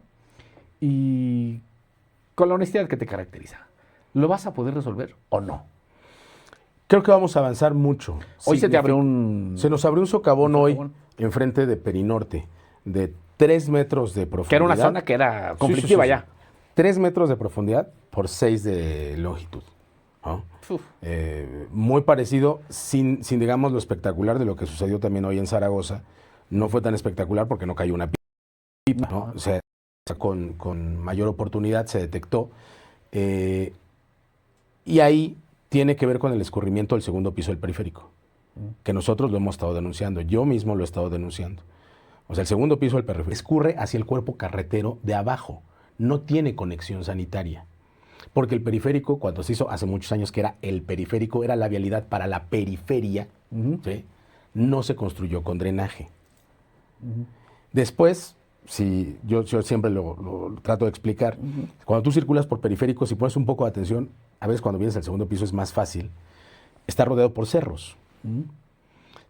Y con la honestidad que te caracteriza, ¿lo vas a poder resolver o no? Creo que vamos a avanzar mucho. Hoy Sí, se te abre se nos abrió un socavón un hoy socavón. enfrente de Perinorte de 3 metros de profundidad. que era una zona que era conflictiva Sí. ya. 3 metros de profundidad por 6 de longitud, ¿no? Uf. Muy parecido, sin digamos lo espectacular de lo que sucedió también hoy en Zaragoza. No fue tan espectacular porque no cayó una pipa, ¿no? O sea, con mayor oportunidad se detectó. Y ahí tiene que ver con el escurrimiento del segundo piso del periférico, que nosotros lo hemos estado denunciando. Yo mismo lo he estado denunciando. O sea, el segundo piso del periférico escurre hacia el cuerpo carretero de abajo. No tiene conexión sanitaria. Porque el periférico, cuando se hizo hace muchos años que era el periférico, era la vialidad para la periferia, ¿sí? No se construyó con drenaje. Después, si yo siempre lo trato de explicar, cuando tú circulas por periféricos y pones un poco de atención, a veces cuando vienes al segundo piso es más fácil, está rodeado por cerros.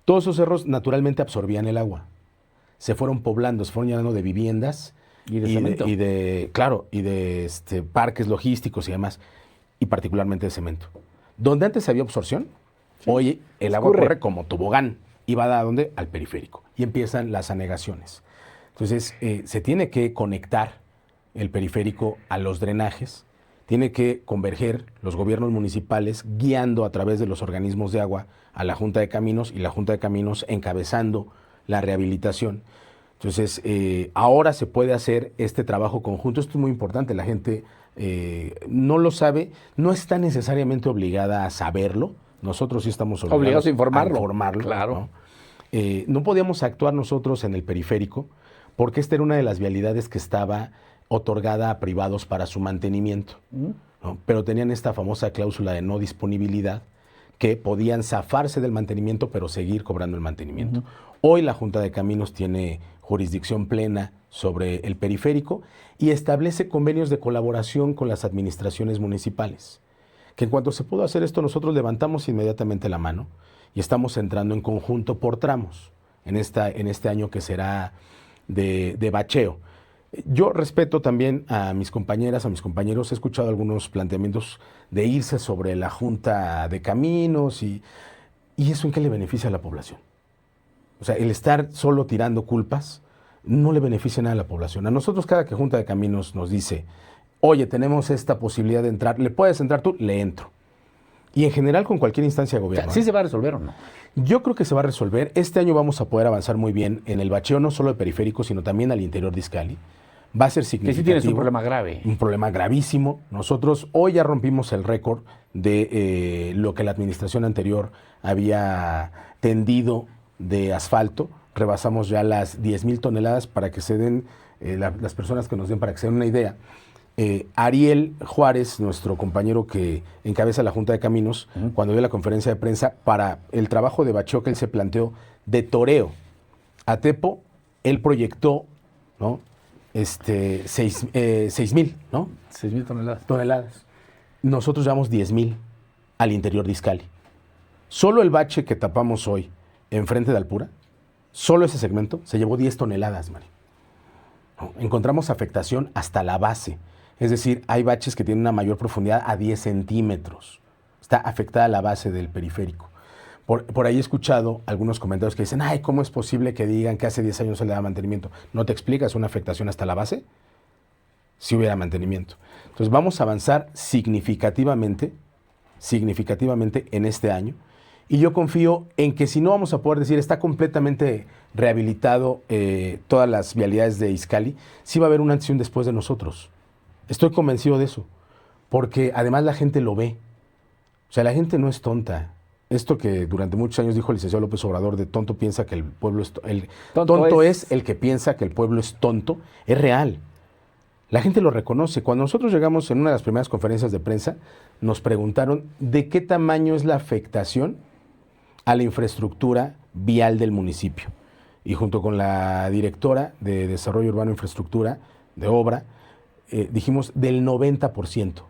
Todos esos cerros naturalmente absorbían el agua. Se fueron poblando, se fueron llenando de viviendas Y de cemento. y de parques logísticos y demás, y particularmente de cemento. Donde antes había absorción, hoy el agua corre como tobogán y va a dónde? Al periférico. Y empiezan las anegaciones. Entonces, se tiene que conectar el periférico a los drenajes, tiene que converger los gobiernos municipales guiando a través de los organismos de agua a la Junta de Caminos y la Junta de Caminos encabezando la rehabilitación. Entonces, ahora se puede hacer este trabajo conjunto. Esto es muy importante. La gente no lo sabe, no está necesariamente obligada a saberlo. Nosotros sí estamos obligados a informarlo. Claro. No podíamos actuar nosotros en el periférico porque esta era una de las vialidades que estaba otorgada a privados para su mantenimiento, ¿no? Pero tenían esta famosa cláusula de no disponibilidad, que podían zafarse del mantenimiento pero seguir cobrando el mantenimiento. Hoy la Junta de Caminos tiene jurisdicción plena sobre el periférico y establece convenios de colaboración con las administraciones municipales, que en cuanto se pudo hacer esto nosotros levantamos inmediatamente la mano y estamos entrando en conjunto por tramos en este año que será de bacheo. Yo respeto también a mis compañeras, a mis compañeros. He escuchado algunos planteamientos de irse sobre la Junta de Caminos y ¿eso en qué le beneficia a la población? O sea, el estar solo tirando culpas no le beneficia nada a la población. A nosotros cada que Junta de Caminos nos dice, oye, tenemos esta posibilidad de entrar, ¿le puedes entrar tú? Le entro. Y en general con cualquier instancia de gobierno. ¿Sí se va a resolver o no? Yo creo que se va a resolver. Este año vamos a poder avanzar muy bien en el bacheo, no solo de periférico, sino también al interior de Izcalli. Va a ser significativo. Que sí tienes un problema grave. Un problema gravísimo. Nosotros hoy ya rompimos el récord de lo que la administración anterior había tendido de asfalto. Rebasamos ya las 10,000 toneladas para que se den, las personas que nos den, para que se den una idea. Ariel Juárez, nuestro compañero que encabeza la Junta de Caminos, cuando dio la conferencia de prensa para el trabajo de bacheo que él se planteó de toreo a Tepo, él proyectó, ¿no? 6,000, ¿no? 6,000 toneladas. Nosotros llevamos 10,000 al interior de Izcalli. Solo el bache que tapamos hoy enfrente de Alpura, solo ese segmento, se llevó 10 toneladas, Mario. ¿No? Encontramos afectación hasta la base. Es decir, hay baches que tienen una mayor profundidad a 10 centímetros. Está afectada la base del periférico. Por ahí he escuchado algunos comentarios que dicen, ay, ¿cómo es posible que digan que hace 10 años no se le da mantenimiento? ¿No te explicas una afectación hasta la base? Si hubiera mantenimiento. Entonces vamos a avanzar significativamente en este año. Y yo confío en que si no vamos a poder decir está completamente rehabilitado todas las vialidades de Izcalli, sí va a haber un antes y un después de nosotros. Estoy convencido de eso, porque además la gente lo ve. O sea, la gente no es tonta. Esto que durante muchos años dijo el licenciado López Obrador de tonto piensa que el pueblo es tonto es el que piensa que el pueblo es tonto, es real. La gente lo reconoce. Cuando nosotros llegamos en una de las primeras conferencias de prensa, nos preguntaron de qué tamaño es la afectación a la infraestructura vial del municipio. Y junto con la directora de Desarrollo Urbano e Infraestructura, de obra, dijimos del 90%.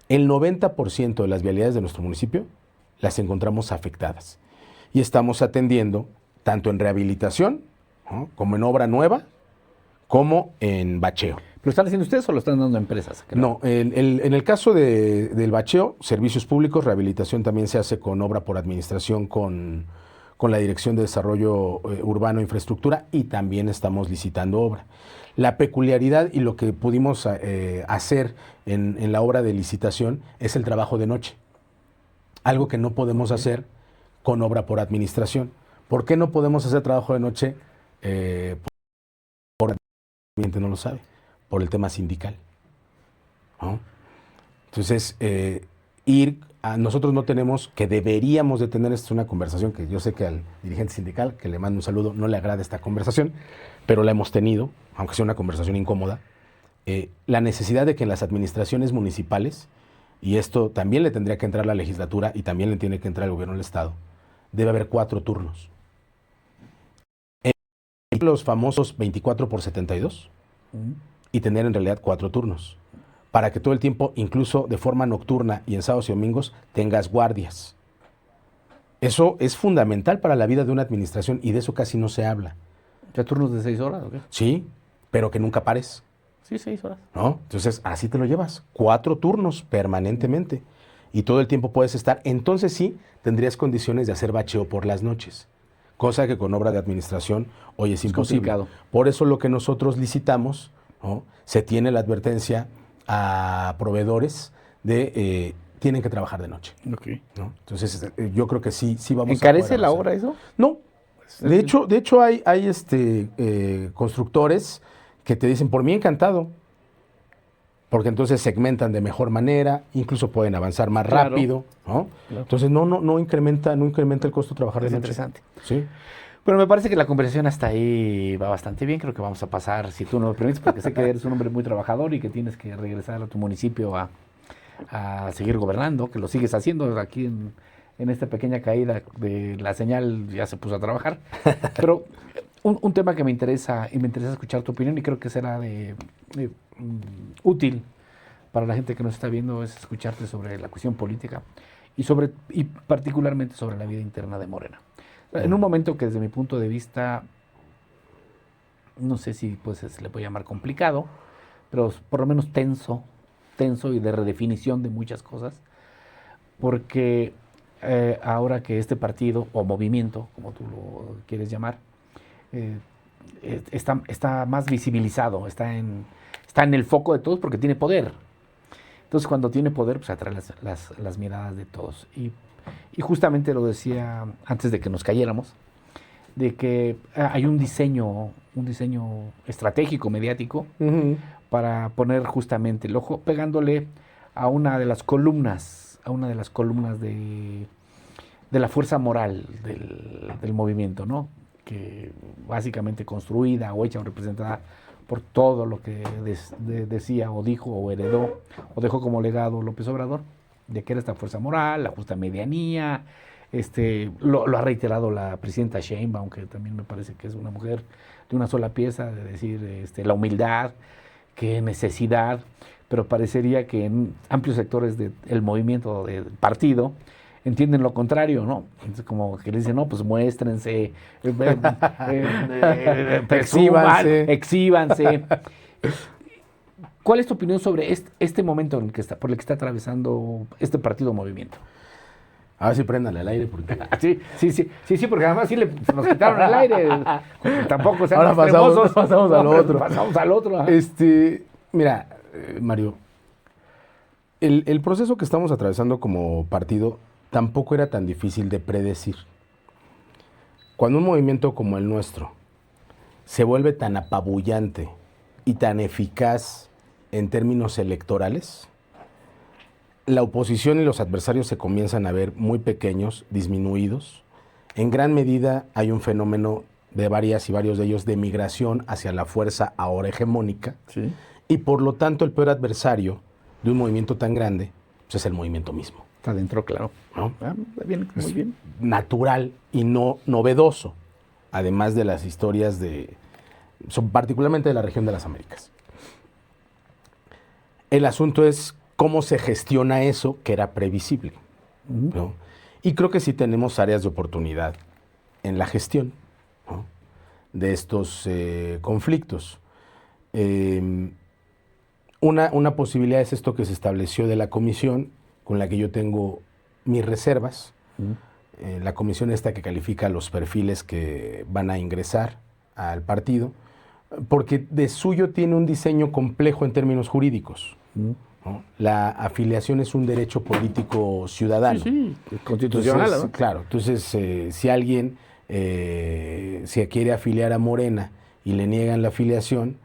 El 90% de las vialidades de nuestro municipio las encontramos afectadas. Y estamos atendiendo tanto en rehabilitación, ¿no?, como en obra nueva, como en bacheo. ¿Lo están haciendo ustedes o lo están dando a empresas? No, en el caso del bacheo, servicios públicos, rehabilitación también se hace con obra por administración, con la Dirección de Desarrollo Urbano e Infraestructura, y también estamos licitando obra. La peculiaridad y lo que pudimos hacer en la obra de licitación es el trabajo de noche. Algo que no podemos hacer con obra por administración. ¿Por qué no podemos hacer trabajo de noche? Por cliente no lo sabe, por el tema sindical, ¿no? Entonces, nosotros no tenemos, que deberíamos de tener, esta es una conversación que yo sé que al dirigente sindical, que le mando un saludo, no le agrada esta conversación, pero la hemos tenido, aunque sea una conversación incómoda, la necesidad de que en las administraciones municipales, y esto también le tendría que entrar la legislatura y también le tiene que entrar el gobierno del Estado, debe haber 4 turnos. los famosos 24/72 y tener en realidad 4 turnos, para que todo el tiempo, incluso de forma nocturna y en sábados y domingos, tengas guardias. Eso es fundamental para la vida de una administración y de eso casi no se habla. ¿Ya turnos de 6 horas o qué? Sí, pero que nunca pares, Sí, 6 horas. ¿no? Entonces, así te lo llevas, 4 turnos permanentemente y todo el tiempo puedes estar. Entonces sí, tendrías condiciones de hacer bacheo por las noches, cosa que con obra de administración hoy es imposible. complicado. Por eso lo que nosotros licitamos, ¿no? Se tiene la advertencia a proveedores de tienen que trabajar de noche, Okay. ¿no? Entonces yo creo que sí vamos a ¿Encarece poder la avanzar. obra eso? No. De hecho hay constructores que te dicen, por mí encantado, porque entonces segmentan de mejor manera, incluso pueden avanzar más Claro. rápido, ¿no? Claro. Entonces no incrementa el costo de trabajar de Es noche. interesante. Sí. Pero me parece que la conversación hasta ahí va bastante bien. Creo que vamos a pasar, si tú no me permites, porque sé que eres un hombre muy trabajador y que tienes que regresar a tu municipio a seguir gobernando, que lo sigues haciendo aquí en esta pequeña caída de la señal, ya se puso a trabajar. Pero un tema que me interesa, y me interesa escuchar tu opinión, y creo que será útil para la gente que nos está viendo, es escucharte sobre la cuestión política y particularmente sobre la vida interna de Morena. En un momento que desde mi punto de vista, no sé si pues se le puede llamar complicado, pero por lo menos tenso y de redefinición de muchas cosas, porque ahora que este partido o movimiento, como tú lo quieres llamar, está más visibilizado, está en el foco de todos porque tiene poder. Entonces cuando tiene poder, pues atrae las miradas de todos. Y justamente lo decía antes de que nos cayéramos, de que hay un diseño estratégico, mediático, para poner justamente el ojo, pegándole a una de las columnas de la fuerza moral del movimiento, ¿no? Que básicamente construida o hecha o representada por todo lo que decía o dijo o heredó o dejó como legado López Obrador, de que era esta fuerza moral, la justa medianía. Lo ha reiterado la presidenta Sheinbaum, aunque también me parece que es una mujer de una sola pieza, de decir la humildad, qué necesidad, pero parecería que en amplios sectores del movimiento del partido entienden lo contrario, ¿no? Entonces como que le dicen, no, pues muéstrense, exhíbanse. ¿Cuál es tu opinión sobre este momento por el que está atravesando este partido o movimiento? A ver si préndale al aire porque... Sí, porque además nos quitaron el aire. Tampoco sean Ahora pasamos al otro. Pasamos al otro. Mira, Mario, el proceso que estamos atravesando como partido tampoco era tan difícil de predecir. Cuando un movimiento como el nuestro se vuelve tan apabullante y tan eficaz en términos electorales, la oposición y los adversarios se comienzan a ver muy pequeños, disminuidos. En gran medida hay un fenómeno de varios de ellos de migración hacia la fuerza ahora hegemónica. Sí. Y por lo tanto el peor adversario de un movimiento tan grande pues es el movimiento mismo. Está dentro, claro. ¿No? Bien, muy bien. Natural y no novedoso, además de las historias particularmente de la región de las Américas. El asunto es cómo se gestiona eso que era previsible, ¿no? Y creo que sí tenemos áreas de oportunidad en la gestión, ¿no? De estos conflictos. Una posibilidad es esto que se estableció de la comisión, con la que yo tengo mis reservas. La comisión esta que califica los perfiles que van a ingresar al partido, porque de suyo tiene un diseño complejo en términos jurídicos. ¿No? La afiliación es un derecho político ciudadano. Sí, constitucional. Entonces, ¿no? claro, entonces si alguien se quiere afiliar a Morena y le niegan la afiliación,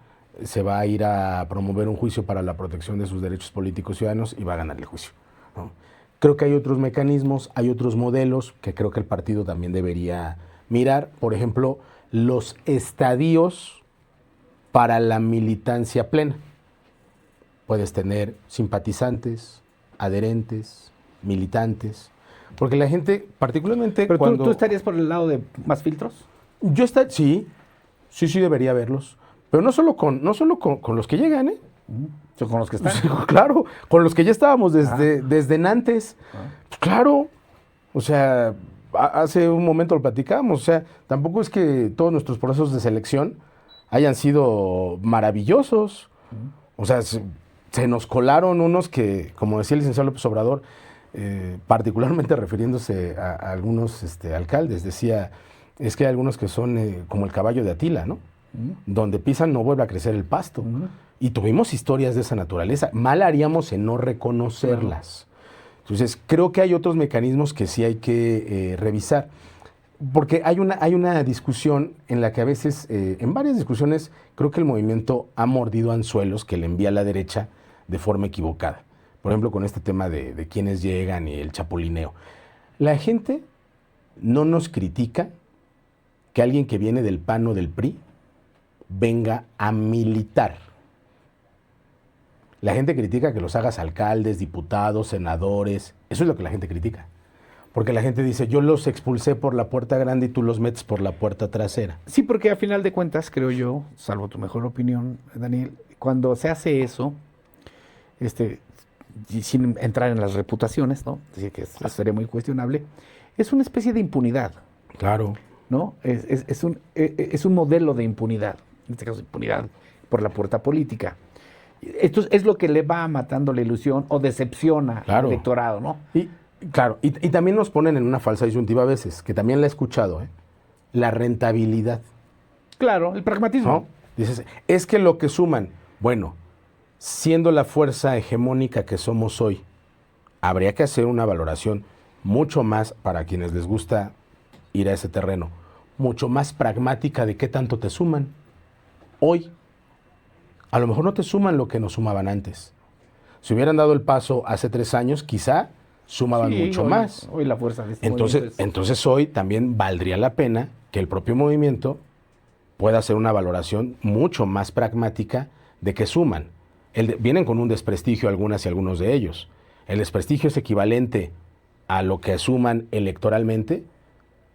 se va a ir a promover un juicio para la protección de sus derechos políticos ciudadanos y va a ganar el juicio, ¿no? Creo que hay otros mecanismos, hay otros modelos que creo que el partido también debería mirar. Por ejemplo, los estadios para la militancia plena. Puedes tener simpatizantes, adherentes, militantes, porque la gente, particularmente Pero cuando... ¿tú estarías por el lado de más filtros? Sí, Sí, sí debería haberlos. Pero no solo con los que llegan, ¿eh? Son con los que están. Claro, con los que ya estábamos desde antes. Claro. O sea, hace un momento lo platicábamos. O sea, tampoco es que todos nuestros procesos de selección hayan sido maravillosos. O sea, se nos colaron unos que, como decía el licenciado López Obrador, particularmente refiriéndose a algunos alcaldes, decía, es que hay algunos que son como el caballo de Atila, ¿no? Donde pisan no vuelve a crecer el pasto. Y tuvimos historias de esa naturaleza. Mal haríamos en no reconocerlas. Entonces, creo que hay otros mecanismos que sí hay que revisar. Porque hay una discusión en la que a veces, en varias discusiones, creo que el movimiento ha mordido anzuelos que le envía a la derecha de forma equivocada. Por ejemplo, con este tema de quiénes llegan y el chapulineo. La gente no nos critica que alguien que viene del PAN o del PRI venga a militar. La gente critica que los hagas alcaldes, diputados, senadores. Eso es lo que la gente critica. Porque la gente dice, yo los expulsé por la puerta grande y tú los metes por la puerta trasera. Sí, porque a final de cuentas, creo yo, salvo tu mejor opinión, Daniel, cuando se hace eso, y sin entrar en las reputaciones, ¿no? Decir que eso sería muy cuestionable, es una especie de impunidad. Claro. ¿No? Es un modelo de impunidad, en este caso impunidad por la puerta política. Esto es lo que le va matando la ilusión o decepciona al electorado, ¿no? Y también nos ponen en una falsa disyuntiva a veces, que también la he escuchado, la rentabilidad. Claro, el pragmatismo. ¿No? Dices, es que lo que suman, bueno, siendo la fuerza hegemónica que somos hoy, habría que hacer una valoración mucho más, para quienes les gusta ir a ese terreno, mucho más pragmática de qué tanto te suman. Hoy, a lo mejor no te suman lo que nos sumaban antes. Si hubieran dado el paso hace 3 años, quizá sumaban mucho más. Hoy la fuerza de este entonces hoy también valdría la pena que el propio movimiento pueda hacer una valoración mucho más pragmática de qué suman. Vienen con un desprestigio algunas y algunos de ellos. ¿El desprestigio es equivalente a lo que suman electoralmente?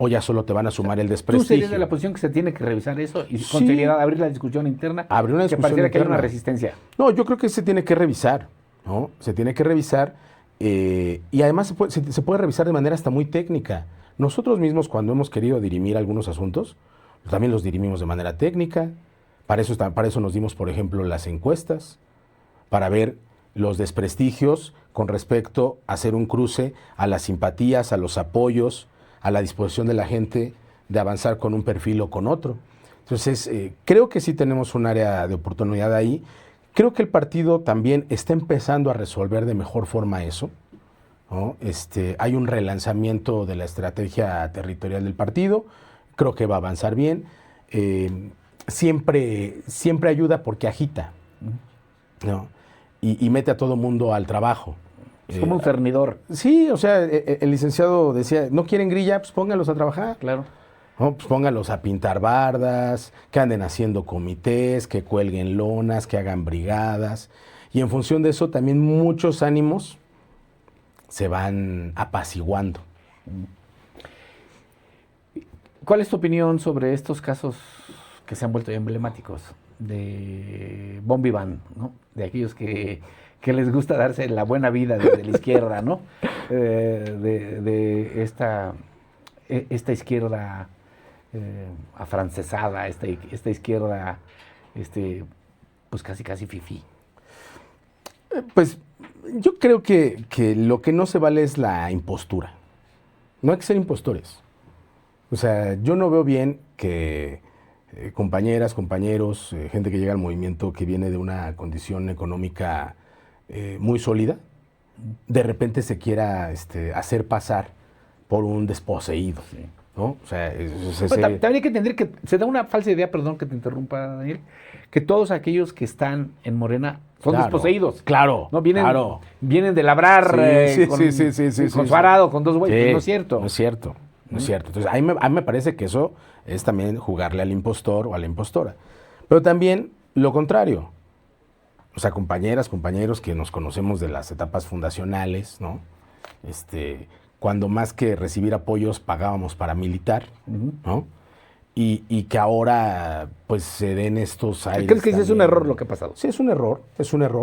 ¿O ya solo te van a sumar el desprestigio? ¿Tú serías de la posición que se tiene que revisar eso y con seriedad abrir la discusión interna? Abrir una discusión pareciera interna. Que hay una resistencia. No, yo creo que se tiene que revisar, ¿no? Se tiene que revisar y además se puede revisar de manera hasta muy técnica. Nosotros mismos, cuando hemos querido dirimir algunos asuntos, también los dirimimos de manera técnica. Para eso nos dimos, por ejemplo, las encuestas, para ver los desprestigios con respecto a hacer un cruce a las simpatías, a los apoyos, a la disposición de la gente de avanzar con un perfil o con otro. Entonces, creo que sí tenemos un área de oportunidad ahí. Creo que el partido también está empezando a resolver de mejor forma eso, ¿no? Hay un relanzamiento de la estrategia territorial del partido. Creo que va a avanzar bien. Siempre ayuda porque agita, ¿no? Y mete a todo mundo al trabajo. Es como un cernidor. Sí, o sea, el licenciado decía, ¿no quieren grilla? Pues pónganlos a trabajar. Claro. No, pues pónganlos a pintar bardas, que anden haciendo comités, que cuelguen lonas, que hagan brigadas. Y en función de eso también muchos ánimos se van apaciguando. ¿Cuál es tu opinión sobre estos casos que se han vuelto emblemáticos de Bombiván, ¿no? De aquellos que les gusta darse la buena vida desde la izquierda, ¿no? De esta izquierda afrancesada, esta izquierda, pues casi fifí. Pues yo creo que lo que no se vale es la impostura. No hay que ser impostores. O sea, yo no veo bien que compañeras, compañeros, gente que llega al movimiento que viene de una condición económica muy sólida, de repente se quiera hacer pasar por un desposeído, ¿no? O sea, también hay que entender que se da una falsa idea, perdón que te interrumpa, Daniel, que todos aquellos que están en Morena son desposeídos. Claro, ¿no? Vienen de labrar con su arado, con 2 bueyes. Sí, no es cierto. No es cierto. No es cierto. Entonces, a mí me parece que eso es también jugarle al impostor o a la impostora. Pero también lo contrario. O sea, compañeras, compañeros que nos conocemos de las etapas fundacionales, ¿no? Cuando más que recibir apoyos pagábamos para militar, ¿no? y que ahora pues se den estos aires. ¿Crees que sí es un también. error lo que ha pasado? Sí, es un error,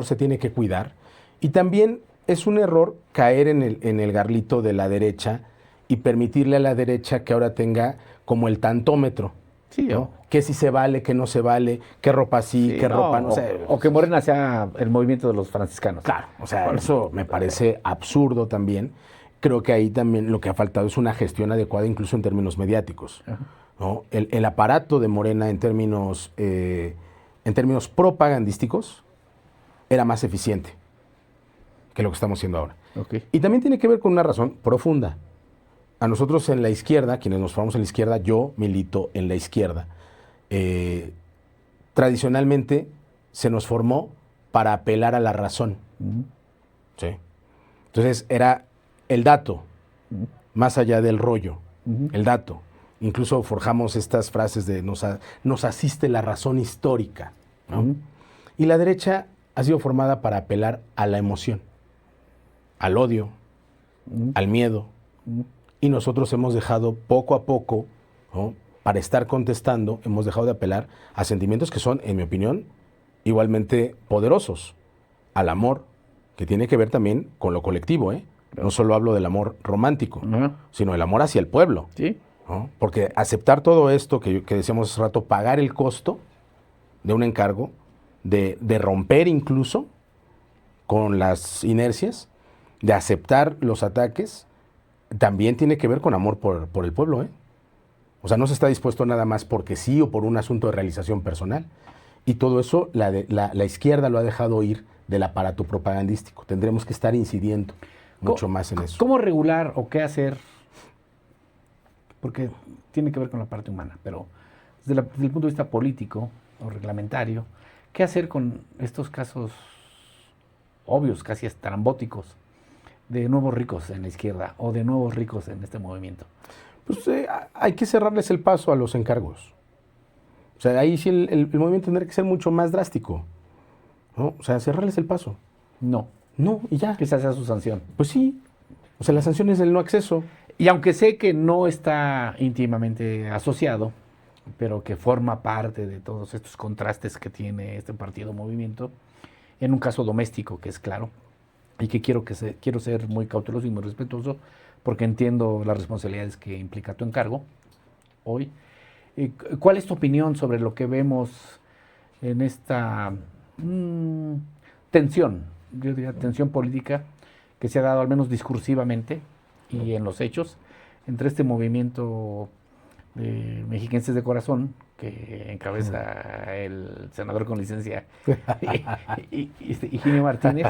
se tiene que cuidar. Y también es un error caer en el garlito de la derecha y permitirle a la derecha que ahora tenga como el tantómetro. Sí, ¿no? Que si se vale, que no se vale, qué ropa sí, qué ropa no. O que Morena sea el movimiento de los franciscanos. Claro, o sea, eso me parece absurdo también. Creo que ahí también lo que ha faltado es una gestión adecuada, incluso en términos mediáticos. ¿No? El aparato de Morena en términos propagandísticos era más eficiente que lo que estamos haciendo ahora. Okay. Y también tiene que ver con una razón profunda. A nosotros en la izquierda, quienes nos formamos en la izquierda, yo milito en la izquierda, tradicionalmente se nos formó para apelar a la razón. ¿Sí? Entonces era el dato, más allá del rollo, el dato. Incluso forjamos estas frases de nos asiste la razón histórica, ¿no? Y la derecha ha sido formada para apelar a la emoción, al odio, al miedo. Y nosotros hemos dejado poco a poco, ¿no? Para estar contestando, hemos dejado de apelar a sentimientos que son, en mi opinión, igualmente poderosos. Al amor, que tiene que ver también con lo colectivo, ¿eh? No solo hablo del amor romántico, sino el amor hacia el pueblo. Sí. ¿No? Porque aceptar todo esto que decíamos hace rato, pagar el costo de un encargo, de romper incluso con las inercias, de aceptar los ataques, también tiene que ver con amor por el pueblo, ¿eh? O sea, no se está dispuesto nada más porque sí o por un asunto de realización personal. Y todo eso la izquierda lo ha dejado ir del aparato propagandístico. Tendremos que estar incidiendo mucho más en eso. ¿Cómo regular o qué hacer? Porque tiene que ver con la parte humana, pero desde el punto de vista político o reglamentario, ¿qué hacer con estos casos obvios, casi estrambóticos, de nuevos ricos en la izquierda o de nuevos ricos en este movimiento? Pues hay que cerrarles el paso a los encargos. O sea, ahí sí el movimiento tendrá que ser mucho más drástico, ¿no? O sea, cerrarles el paso. No, y ya. que esa sea su sanción. Pues sí. O sea, la sanción es el no acceso. Y aunque sé que no está íntimamente asociado, pero que forma parte de todos estos contrastes que tiene este partido movimiento, en un caso doméstico, que es claro, y que quiero ser muy cauteloso y muy respetuoso, porque entiendo las responsabilidades que implica tu encargo hoy. ¿Cuál es tu opinión sobre lo que vemos en esta tensión, yo diría tensión política, que se ha dado al menos discursivamente y en los hechos, entre este movimiento de mexiquenses de corazón, que encabeza el senador con licencia Higinio Martínez,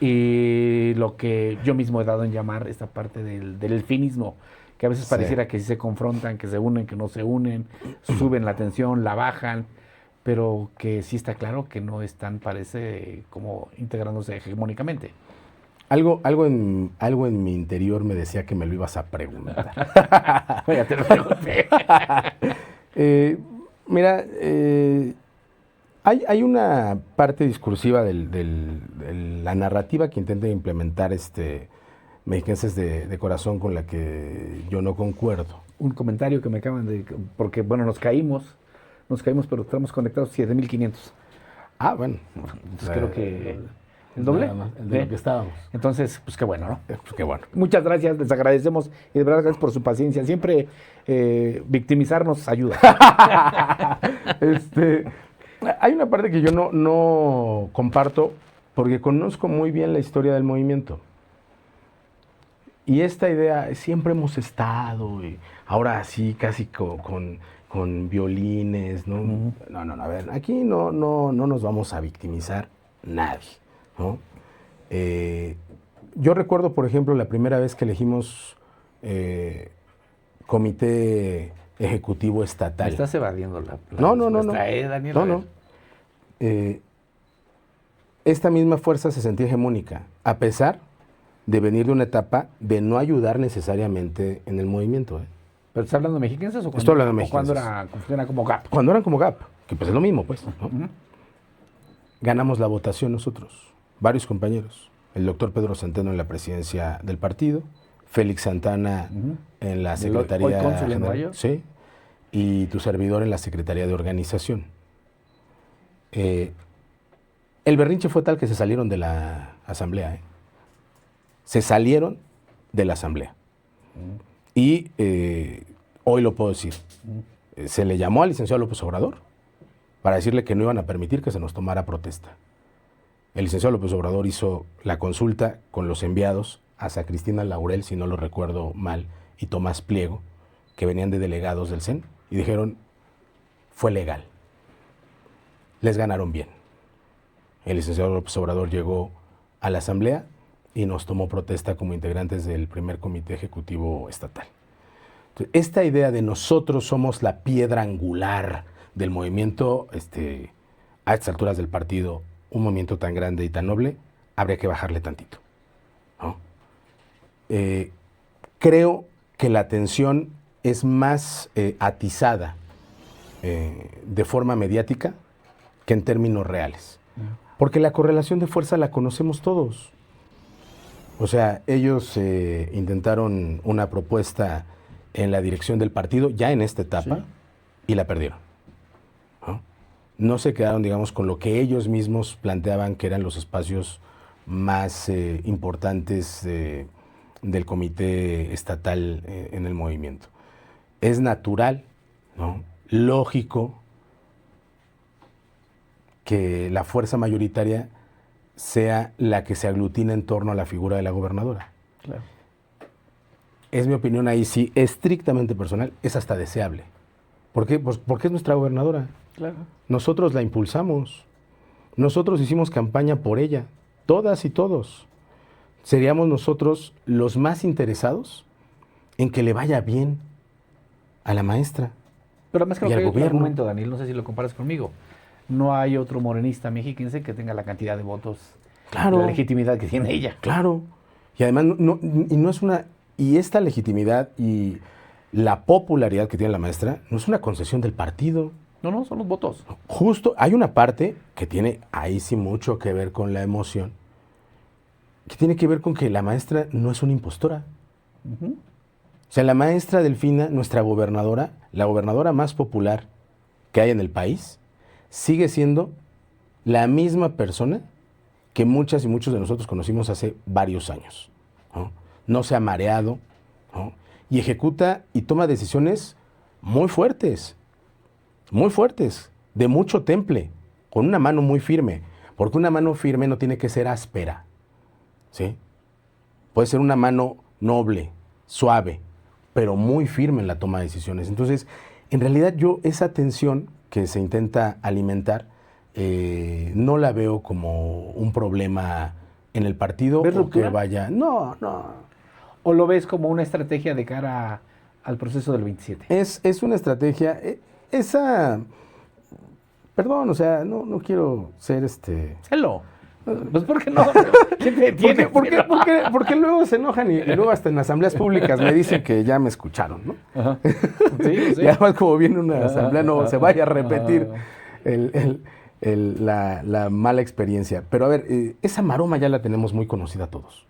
y lo que yo mismo he dado en llamar esta parte del delfinismo, que a veces pareciera que sí se confrontan, que se unen, que no se unen, suben la tensión, la bajan, pero que sí está claro que no están, parece, como integrándose hegemónicamente. Algo en mi interior me decía que me lo ibas a preguntar. Ya te lo pregunté. Mira, hay una parte discursiva de la narrativa que intenta implementar mexiquenses de corazón con la que yo no concuerdo. Un comentario que me acaban de... Porque, bueno, nos caímos, pero estamos conectados 7,500. Ah, bueno. Entonces creo que... ¿El doble? De lo que estábamos. Entonces, pues qué bueno, ¿no? Pues qué bueno. Muchas gracias, les agradecemos y de verdad gracias por su paciencia. Siempre victimizarnos ayuda. Hay una parte que yo no comparto porque conozco muy bien la historia del movimiento. Y esta idea, siempre hemos estado, y ahora sí, casi con violines, ¿no? No, a ver, aquí no nos vamos a victimizar nadie, ¿no? Yo recuerdo, por ejemplo, la primera vez que elegimos comité ejecutivo estatal. Me estás evadiendo la No. Daniel. No. Esta misma fuerza se sentía hegemónica, a pesar de venir de una etapa de no ayudar necesariamente en el movimiento. ¿Pero estás hablando de mexiquenses o Estoy hablando de mexiquenses. cuando era como GAP? Cuando eran como GAP, que pues es lo mismo, pues, ¿no? Ganamos la votación nosotros, varios compañeros. El doctor Pedro Centeno en la presidencia del partido, Félix Santana en la secretaría ¿Hoy cónsul en general. Nueva York? Sí. y tu servidor en la Secretaría de Organización. El berrinche fue tal que se salieron de la asamblea. Se salieron de la asamblea. Y hoy lo puedo decir. Se le llamó al licenciado López Obrador para decirle que no iban a permitir que se nos tomara protesta. El licenciado López Obrador hizo la consulta con los enviados hasta Cristina Laurel, si no lo recuerdo mal, y Tomás Pliego, que venían de delegados del CEN, y dijeron, fue legal. Les ganaron bien. El licenciado López Obrador llegó a la asamblea y nos tomó protesta como integrantes del primer comité ejecutivo estatal. Entonces, esta idea de nosotros somos la piedra angular del movimiento, a estas alturas del partido, un movimiento tan grande y tan noble, habría que bajarle tantito, ¿no? Creo que la tensión es más atizada de forma mediática que en términos reales. Porque la correlación de fuerza la conocemos todos. O sea, ellos intentaron una propuesta en la dirección del partido, ya en esta etapa, sí, y la perdieron. No se quedaron, digamos, con lo que ellos mismos planteaban que eran los espacios más importantes del comité estatal en el movimiento. Es natural, ¿no?, lógico, que la fuerza mayoritaria sea la que se aglutina en torno a la figura de la gobernadora. Claro. Es mi opinión ahí, sí, estrictamente personal, es hasta deseable. ¿Por qué? Pues porque es nuestra gobernadora. Claro. Nosotros la impulsamos. Nosotros hicimos campaña por ella, todas y todos. Seríamos nosotros los más interesados en que le vaya bien a la maestra. Pero además creo que hay otro argumento, Daniel, no sé si lo comparas conmigo. No hay otro morenista mexiquense que tenga la cantidad de votos, claro, la legitimidad que tiene ella. Claro. Y además y esta legitimidad y la popularidad que tiene la maestra no es una concesión del partido. No, son los votos. Justo, hay una parte que tiene ahí sí mucho que ver con la emoción, que tiene que ver con que la maestra no es una impostora. O sea, la maestra Delfina, nuestra gobernadora, la gobernadora más popular que hay en el país, sigue siendo la misma persona que muchas y muchos de nosotros conocimos hace varios años, ¿no? No se ha mareado, ¿no? Y ejecuta y toma decisiones muy fuertes, de mucho temple, con una mano muy firme, porque una mano firme no tiene que ser áspera, ¿sí? Puede ser una mano noble, suave, pero muy firme en la toma de decisiones. Entonces, en realidad yo esa tensión que se intenta alimentar, no la veo como un problema en el partido o que vaya... No. ¿O lo ves como una estrategia de cara al proceso del 27? Es una estrategia... Perdón, o sea, no quiero ser Celo. Pues ¿por qué no? ¿Quién te detiene? Porque luego se enojan y luego hasta en asambleas públicas me dicen que ya me escucharon, ¿no? Ajá. Sí. Y además como viene una asamblea no se vaya a repetir la mala experiencia. Pero a ver, esa maroma ya la tenemos muy conocida todos.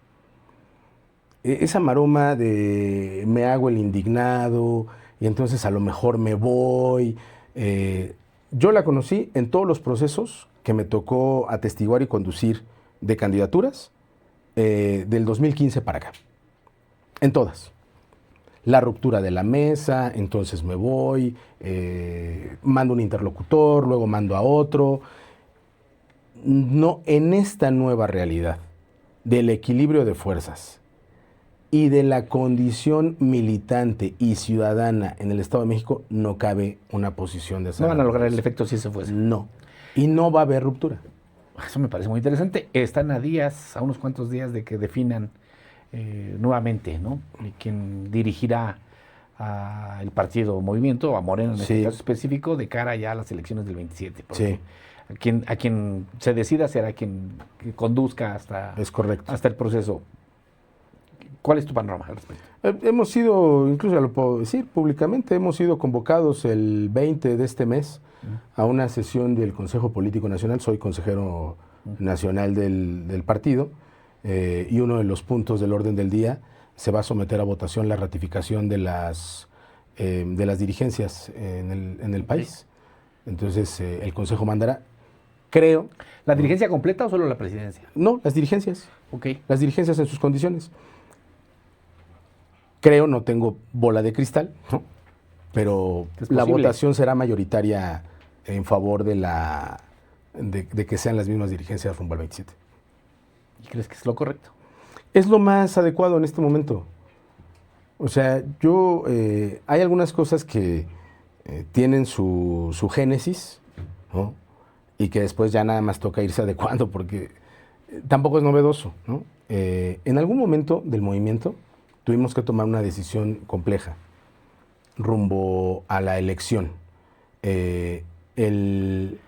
Esa maroma de me hago el indignado y entonces a lo mejor me voy. Yo la conocí en todos los procesos que me tocó atestiguar y conducir de candidaturas del 2015 para acá. En todas. La ruptura de la mesa, entonces me voy, mando un interlocutor, luego mando a otro. No, en esta nueva realidad del equilibrio de fuerzas y de la condición militante y ciudadana en el Estado de México, no cabe una posición de esa. No van a lograr el efecto si se fuese. No. Y no va a haber ruptura. Eso me parece muy interesante. Están a unos cuantos días de que definan nuevamente, ¿no?, quién dirigirá el partido Movimiento, a Moreno en este caso específico, de cara ya a las elecciones del 27. Sí. A quien se decida será quien conduzca hasta el proceso. ¿Cuál es tu panorama al respecto? Hemos sido, incluso lo puedo decir públicamente, hemos sido convocados el 20 de este mes a una sesión del Consejo Político Nacional. Soy consejero nacional del partido y uno de los puntos del orden del día se va a someter a votación la ratificación de las de las dirigencias en el país. Entonces, el Consejo mandará. Creo. ¿La dirigencia completa o solo la presidencia? No, las dirigencias. Ok. Las dirigencias en sus condiciones. Creo, no tengo bola de cristal, ¿no? Pero la votación será mayoritaria en favor de que sean las mismas dirigencias rumbo al 27. ¿Y crees que es lo correcto? Es lo más adecuado en este momento. O sea, hay algunas cosas que tienen su génesis, ¿no? Y que después ya nada más toca irse adecuando porque tampoco es novedoso, ¿no? En algún momento del movimiento tuvimos que tomar una decisión compleja rumbo a la elección. El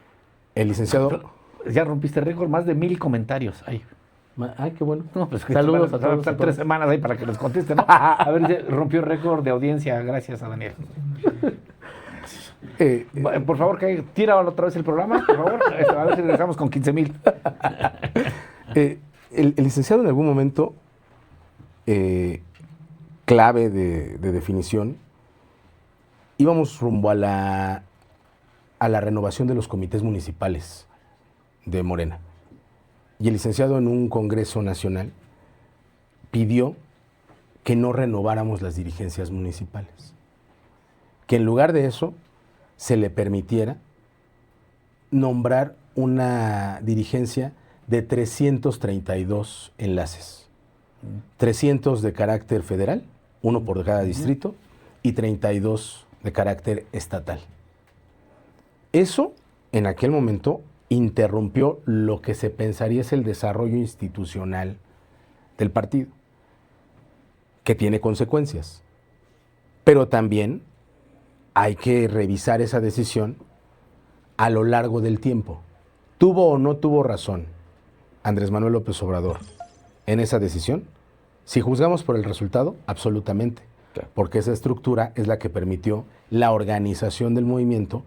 licenciado... Ya rompiste récord, más de 1,000 comentarios. Ay, qué bueno. no, pues Saludos a todos. Están 3 semanas ahí para que les conteste, ¿no? A ver, rompió récord de audiencia, gracias a Daniel. Por favor, tira otra vez el programa, por favor. A ver si regresamos con 15,000. El licenciado en algún momento, clave de definición, íbamos rumbo a la renovación de los comités municipales de Morena. Y el licenciado en un congreso nacional pidió que no renováramos las dirigencias municipales. Que en lugar de eso se le permitiera nombrar una dirigencia de 332 enlaces. 300 de carácter federal, uno por cada distrito, y 32 de carácter estatal. Eso, en aquel momento, interrumpió lo que se pensaría es el desarrollo institucional del partido, que tiene consecuencias. Pero también hay que revisar esa decisión a lo largo del tiempo. ¿Tuvo o no tuvo razón Andrés Manuel López Obrador en esa decisión? Si juzgamos por el resultado, absolutamente. Claro. Porque esa estructura es la que permitió la organización del movimiento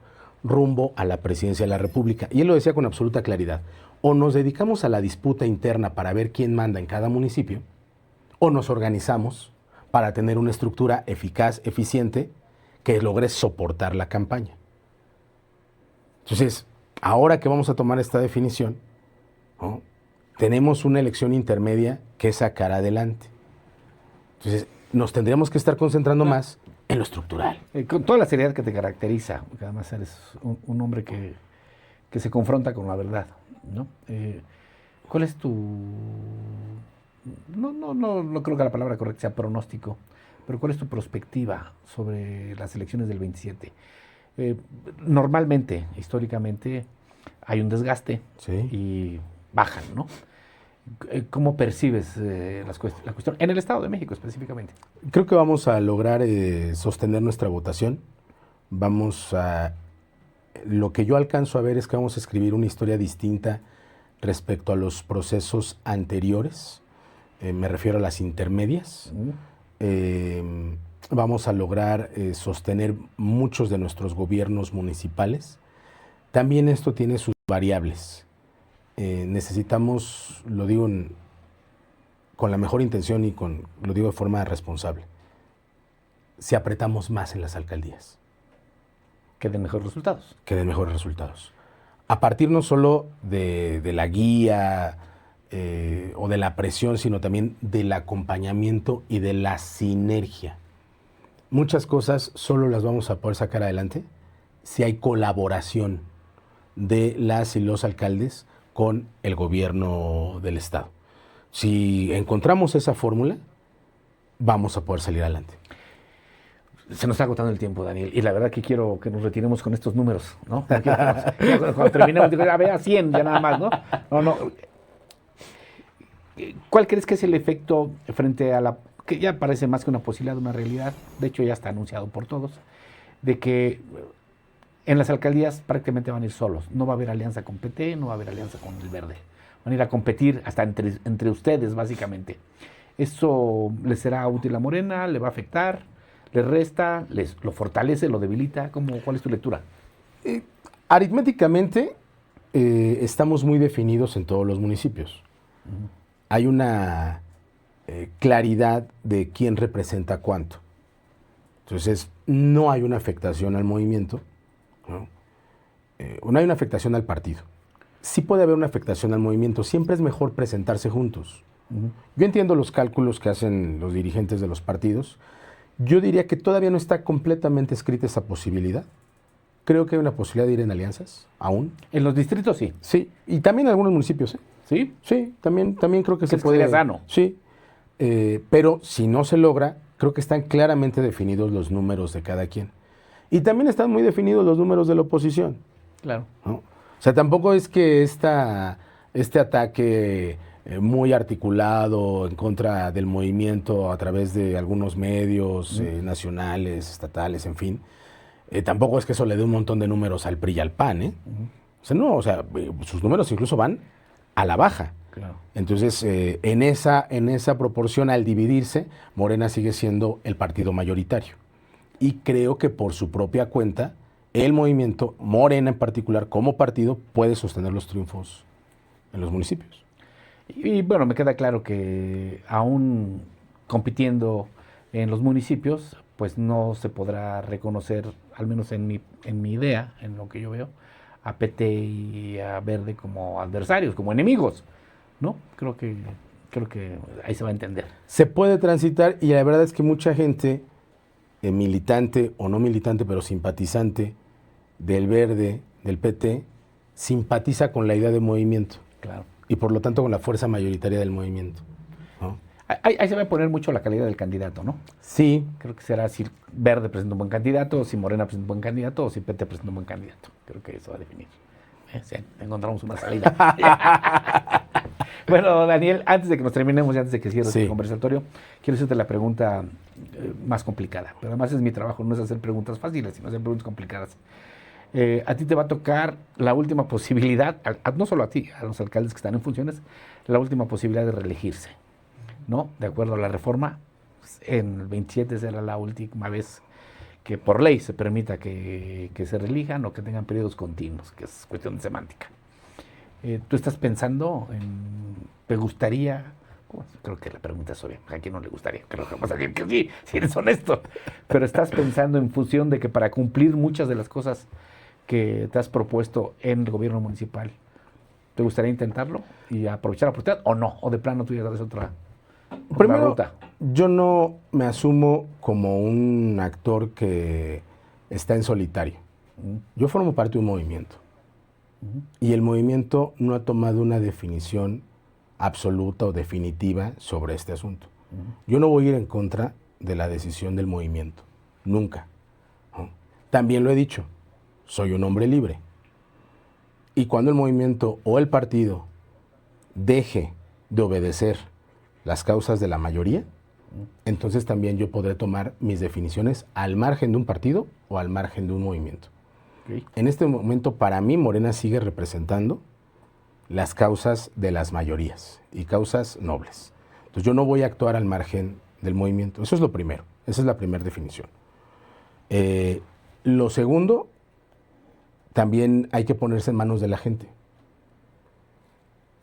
rumbo a la presidencia de la República. Y él lo decía con absoluta claridad. O nos dedicamos a la disputa interna para ver quién manda en cada municipio, o nos organizamos para tener una estructura eficaz, eficiente, que logre soportar la campaña. Entonces, ahora que vamos a tomar esta definición, ¿no?, tenemos una elección intermedia que sacar adelante. Entonces, nos tendríamos que estar concentrando más en lo estructural. Con toda la seriedad que te caracteriza, porque además eres un hombre que se confronta con la verdad, ¿no? ¿Cuál es tu... No creo que la palabra correcta sea pronóstico, pero ¿cuál es tu perspectiva sobre las elecciones del 27? Normalmente, históricamente, hay un desgaste, sí, y bajan, ¿no? ¿Cómo percibes la cuestión en el Estado de México específicamente? Creo que vamos a lograr sostener nuestra votación. Lo que yo alcanzo a ver es que vamos a escribir una historia distinta respecto a los procesos anteriores. Me refiero a las intermedias. Vamos a lograr sostener muchos de nuestros gobiernos municipales. También esto tiene sus variables. Necesitamos, lo digo con la mejor intención y lo digo de forma responsable, si apretamos más en las alcaldías. Que den mejores resultados. Que den mejores resultados. A partir no solo de la guía o de la presión, sino también del acompañamiento y de la sinergia. Muchas cosas solo las vamos a poder sacar adelante si hay colaboración de las y los alcaldes con el gobierno del Estado. Si encontramos esa fórmula, vamos a poder salir adelante. Se nos está agotando el tiempo, Daniel, y la verdad que quiero que nos retiremos con estos números, ¿no? Cuando terminemos, digo, ya vea 100, ya nada más, ¿no? No. ¿Cuál crees que es el efecto frente a que ya parece más que una posibilidad, una realidad, de hecho ya está anunciado por todos, de que en las alcaldías prácticamente van a ir solos, no va a haber alianza con PT, no va a haber alianza con el Verde, van a ir a competir hasta entre ustedes básicamente? ¿Eso les será útil a Morena? ¿Le va a afectar? ¿Le resta? ¿Lo fortalece? ¿Lo debilita? ¿Cuál es tu lectura? Aritméticamente estamos muy definidos en todos los municipios. Uh-huh. Hay una claridad de quién representa cuánto. Entonces, no hay una afectación al movimiento, ¿no? No hay una afectación al partido. Sí puede haber una afectación al movimiento. Siempre es mejor presentarse juntos. Yo entiendo los cálculos que hacen los dirigentes de los partidos. Yo diría que todavía no está completamente escrita esa posibilidad. Creo que hay una posibilidad de ir en alianzas, aún. En los distritos sí. Sí, y también en algunos municipios, ¿eh? ¿Sí? Sí, también creo que se ¿Crees que puede. sería sano? Sí, pero si no se logra, creo que están claramente definidos los números de cada quien. Y también están muy definidos los números de la oposición, Claro. ¿no? O sea, tampoco es que este ataque muy articulado en contra del movimiento a través de algunos medios nacionales, estatales, en fin, tampoco es que eso le dé un montón de números al PRI y al PAN, ¿eh? O sea, no, o sea, sus números incluso van a la baja. Claro. Entonces, en esa proporción, al dividirse, Morena sigue siendo el partido mayoritario. Y creo que por su propia cuenta, el movimiento, Morena en particular, como partido, puede sostener los triunfos en los municipios. Y bueno, me queda claro que aún compitiendo en los municipios, pues no se podrá reconocer, al menos en mi idea, en lo que yo veo, a PT y a Verde como adversarios, como enemigos, ¿no? Creo que ahí se va a entender. Se puede transitar y la verdad es que mucha gente, militante o no militante, pero simpatizante del Verde, del PT, simpatiza con la idea de movimiento. Claro. Y por lo tanto con la fuerza mayoritaria del movimiento, ¿no? Ahí se va a poner mucho la calidad del candidato, ¿no? Sí. Creo que será si Verde presenta un buen candidato, si Morena presenta un buen candidato o si PT presenta un buen candidato. Creo que eso va a definir. Sí, encontramos una salida. Bueno, Daniel, antes de que nos terminemos y antes de que cierres el conversatorio, quiero hacerte la pregunta más complicada. Pero además es mi trabajo, no es hacer preguntas fáciles, sino hacer preguntas complicadas. A ti te va a tocar la última posibilidad, no solo a ti, a los alcaldes que están en funciones, la última posibilidad de reelegirse, ¿no? De acuerdo a la reforma, en el 27 será la última vez que por ley se permita que se reelijan o que tengan periodos continuos, que es cuestión de semántica. ¿Tú estás pensando te gustaría? Creo que la pregunta es obvia, a quién no le gustaría, creo que vas a decir que sí, si eres honesto, pero estás pensando en función de que para cumplir muchas de las cosas que te has propuesto en el gobierno municipal, ¿te gustaría intentarlo y aprovechar la oportunidad o no? ¿O de plano tú ya sabes otra ruta? Yo no me asumo como un actor que está en solitario. Yo formo parte de un movimiento. Y el movimiento no ha tomado una definición absoluta o definitiva sobre este asunto. Yo no voy a ir en contra de la decisión del movimiento. Nunca. También lo he dicho. Soy un hombre libre. Y cuando el movimiento o el partido deje de obedecer las causas de la mayoría, entonces también yo podré tomar mis definiciones al margen de un partido o al margen de un movimiento. Okay. En este momento, para mí, Morena sigue representando las causas de las mayorías y causas nobles. Entonces yo no voy a actuar al margen del movimiento. Eso es lo primero. Esa es la primera definición. Lo segundo, también hay que ponerse en manos de la gente.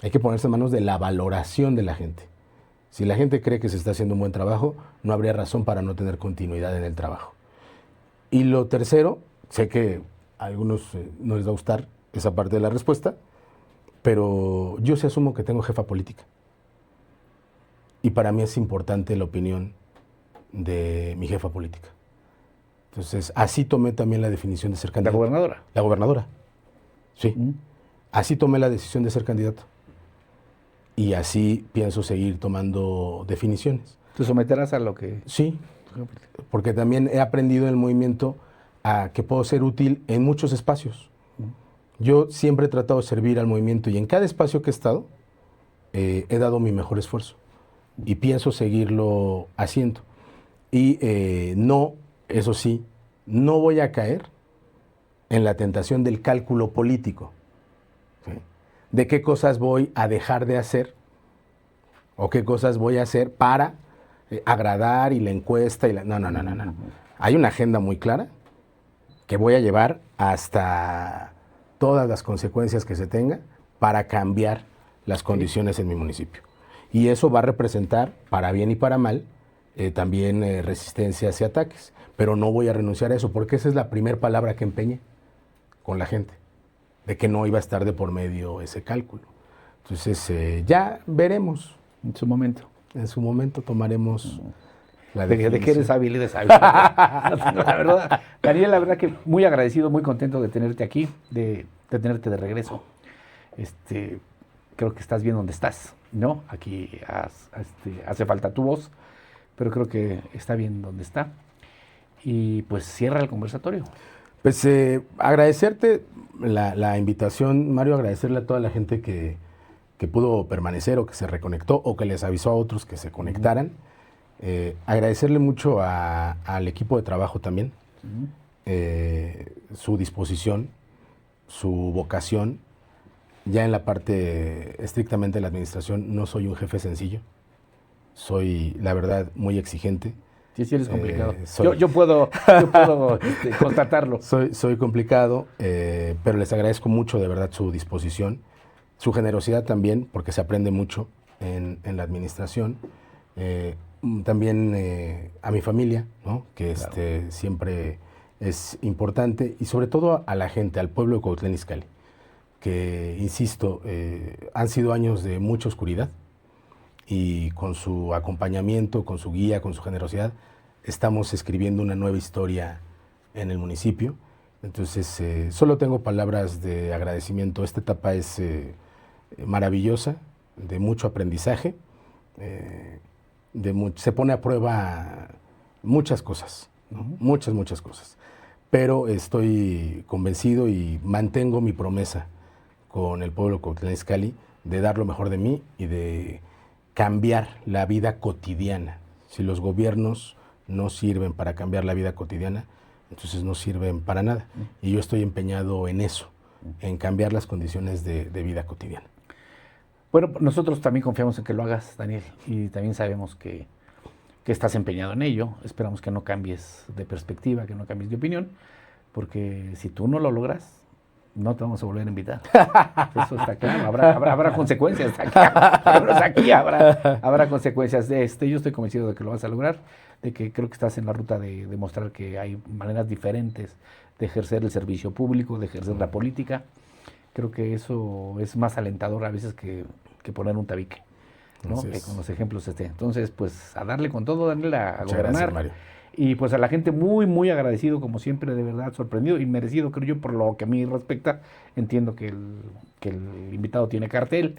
Hay que ponerse en manos de la valoración de la gente. Si la gente cree que se está haciendo un buen trabajo, no habría razón para no tener continuidad en el trabajo. Y lo tercero, sé que a algunos no les va a gustar esa parte de la respuesta, pero yo sí asumo que tengo jefa política. Y para mí es importante la opinión de mi jefa política. Entonces, así tomé también la definición de ser candidato. ¿La gobernadora? La gobernadora, sí. Así tomé la decisión de ser candidato. Y así pienso seguir tomando definiciones. ¿Te someterás a lo que...? Sí, porque también he aprendido en el movimiento a que puedo ser útil en muchos espacios. Yo siempre he tratado de servir al movimiento y en cada espacio que he estado he dado mi mejor esfuerzo y pienso seguirlo haciendo. Y no, eso sí, no voy a caer en la tentación del cálculo político, ¿sí? De qué cosas voy a dejar de hacer o qué cosas voy a hacer para agradar y la encuesta y la... No. Hay una agenda muy clara que voy a llevar hasta todas las consecuencias que se tenga para cambiar las condiciones en mi municipio. Y eso va a representar, para bien y para mal, también resistencias y ataques. Pero no voy a renunciar a eso, porque esa es la primera palabra que empeñé con la gente, de que no iba a estar de por medio ese cálculo. Entonces, ya veremos. En su momento. En su momento tomaremos la De definición. que eres hábil, eres hábil. La verdad, Daniel, la verdad que muy agradecido, muy contento de tenerte aquí, de tenerte de regreso. Creo que estás bien donde estás, ¿no? Aquí hace falta tu voz, pero creo que está bien donde está. Y pues cierra el conversatorio. Pues agradecerte la invitación, Mario, agradecerle a toda la gente que pudo permanecer o que se reconectó o que les avisó a otros que se conectaran. Agradecerle mucho al equipo de trabajo también, su disposición, su vocación. Ya en la parte estrictamente de la administración no soy un jefe sencillo, soy la verdad muy exigente. Sí, eres complicado. Yo puedo constatarlo. Soy complicado, pero les agradezco mucho de verdad su disposición, su generosidad también, porque se aprende mucho en la administración. También a mi familia, ¿no? Que claro, siempre es importante, y sobre todo a la gente, al pueblo de Cuautitlán Izcalli, que, insisto, han sido años de mucha oscuridad, y con su acompañamiento, con su guía, con su generosidad, estamos escribiendo una nueva historia en el municipio. Entonces, solo tengo palabras de agradecimiento. Esta etapa es maravillosa, de mucho aprendizaje, se pone a prueba muchas cosas, ¿no? Muchas cosas. Pero estoy convencido y mantengo mi promesa con el pueblo de Cuautitlán Izcalli de dar lo mejor de mí y de cambiar la vida cotidiana. Si los gobiernos no sirven para cambiar la vida cotidiana, entonces no sirven para nada. Y yo estoy empeñado en eso, en cambiar las condiciones de vida cotidiana. Bueno, nosotros también confiamos en que lo hagas, Daniel, y también sabemos que estás empeñado en ello. Esperamos que no cambies de perspectiva, que no cambies de opinión, porque si tú no lo logras, no te vamos a volver a invitar. Eso está claro. Habrá consecuencias aquí. Habrá consecuencias de Yo estoy convencido de que lo vas a lograr, de que creo que estás en la ruta de demostrar que hay maneras diferentes de ejercer el servicio público, de ejercer la política. Creo que eso es más alentador a veces que poner un tabique, ¿no? Con los ejemplos Entonces, pues a darle con todo, Daniel, a gobernar. Gracias, Mario. Y pues a la gente muy agradecido, como siempre, de verdad, sorprendido y merecido, creo yo, por lo que a mí respecta. Entiendo que el invitado tiene cartel.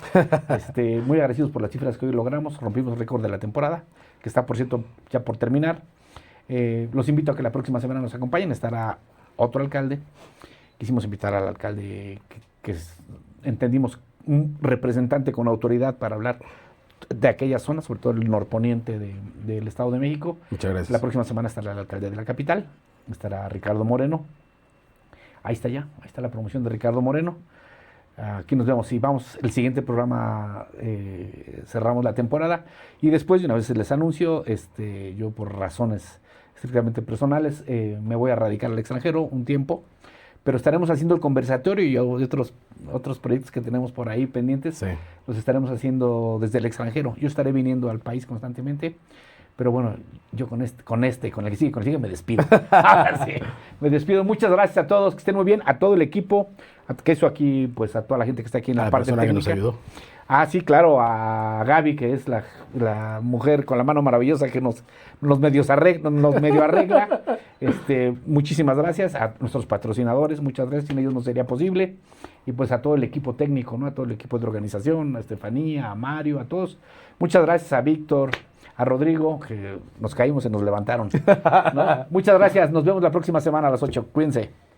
Muy agradecidos por las cifras que hoy logramos. Rompimos el récord de la temporada, que está, por cierto, ya por terminar. Los invito a que la próxima semana nos acompañen. Estará otro alcalde. Quisimos invitar al alcalde que entendimos un representante con autoridad para hablar de aquella zona, sobre todo el norponiente del Estado de México. Muchas gracias. La próxima semana estará el alcalde de la capital, estará Ricardo Moreno. Ahí está la promoción de Ricardo Moreno. Aquí nos vemos y vamos, el siguiente programa cerramos la temporada y después de una vez les anuncio, yo por razones estrictamente personales me voy a radicar al extranjero un tiempo, pero estaremos haciendo el conversatorio y otros proyectos que tenemos por ahí pendientes, sí, los estaremos haciendo desde el extranjero. Yo estaré viniendo al país constantemente, pero bueno, yo con el que sigue me despido. Sí, me despido. Muchas gracias a todos, que estén muy bien, a todo el equipo, que eso aquí, pues a toda la gente que está aquí en la parte técnica. Que nos ayudó. Sí, claro, a Gaby, que es la mujer con la mano maravillosa que nos medio arregla. Muchísimas gracias a nuestros patrocinadores, muchas gracias, sin ellos no sería posible. Y pues a todo el equipo técnico, ¿no? A todo el equipo de organización, a Estefanía, a Mario, a todos. Muchas gracias a Víctor, a Rodrigo, que nos caímos y nos levantaron, ¿no? Muchas gracias, nos vemos la próxima semana a las 8. Cuídense.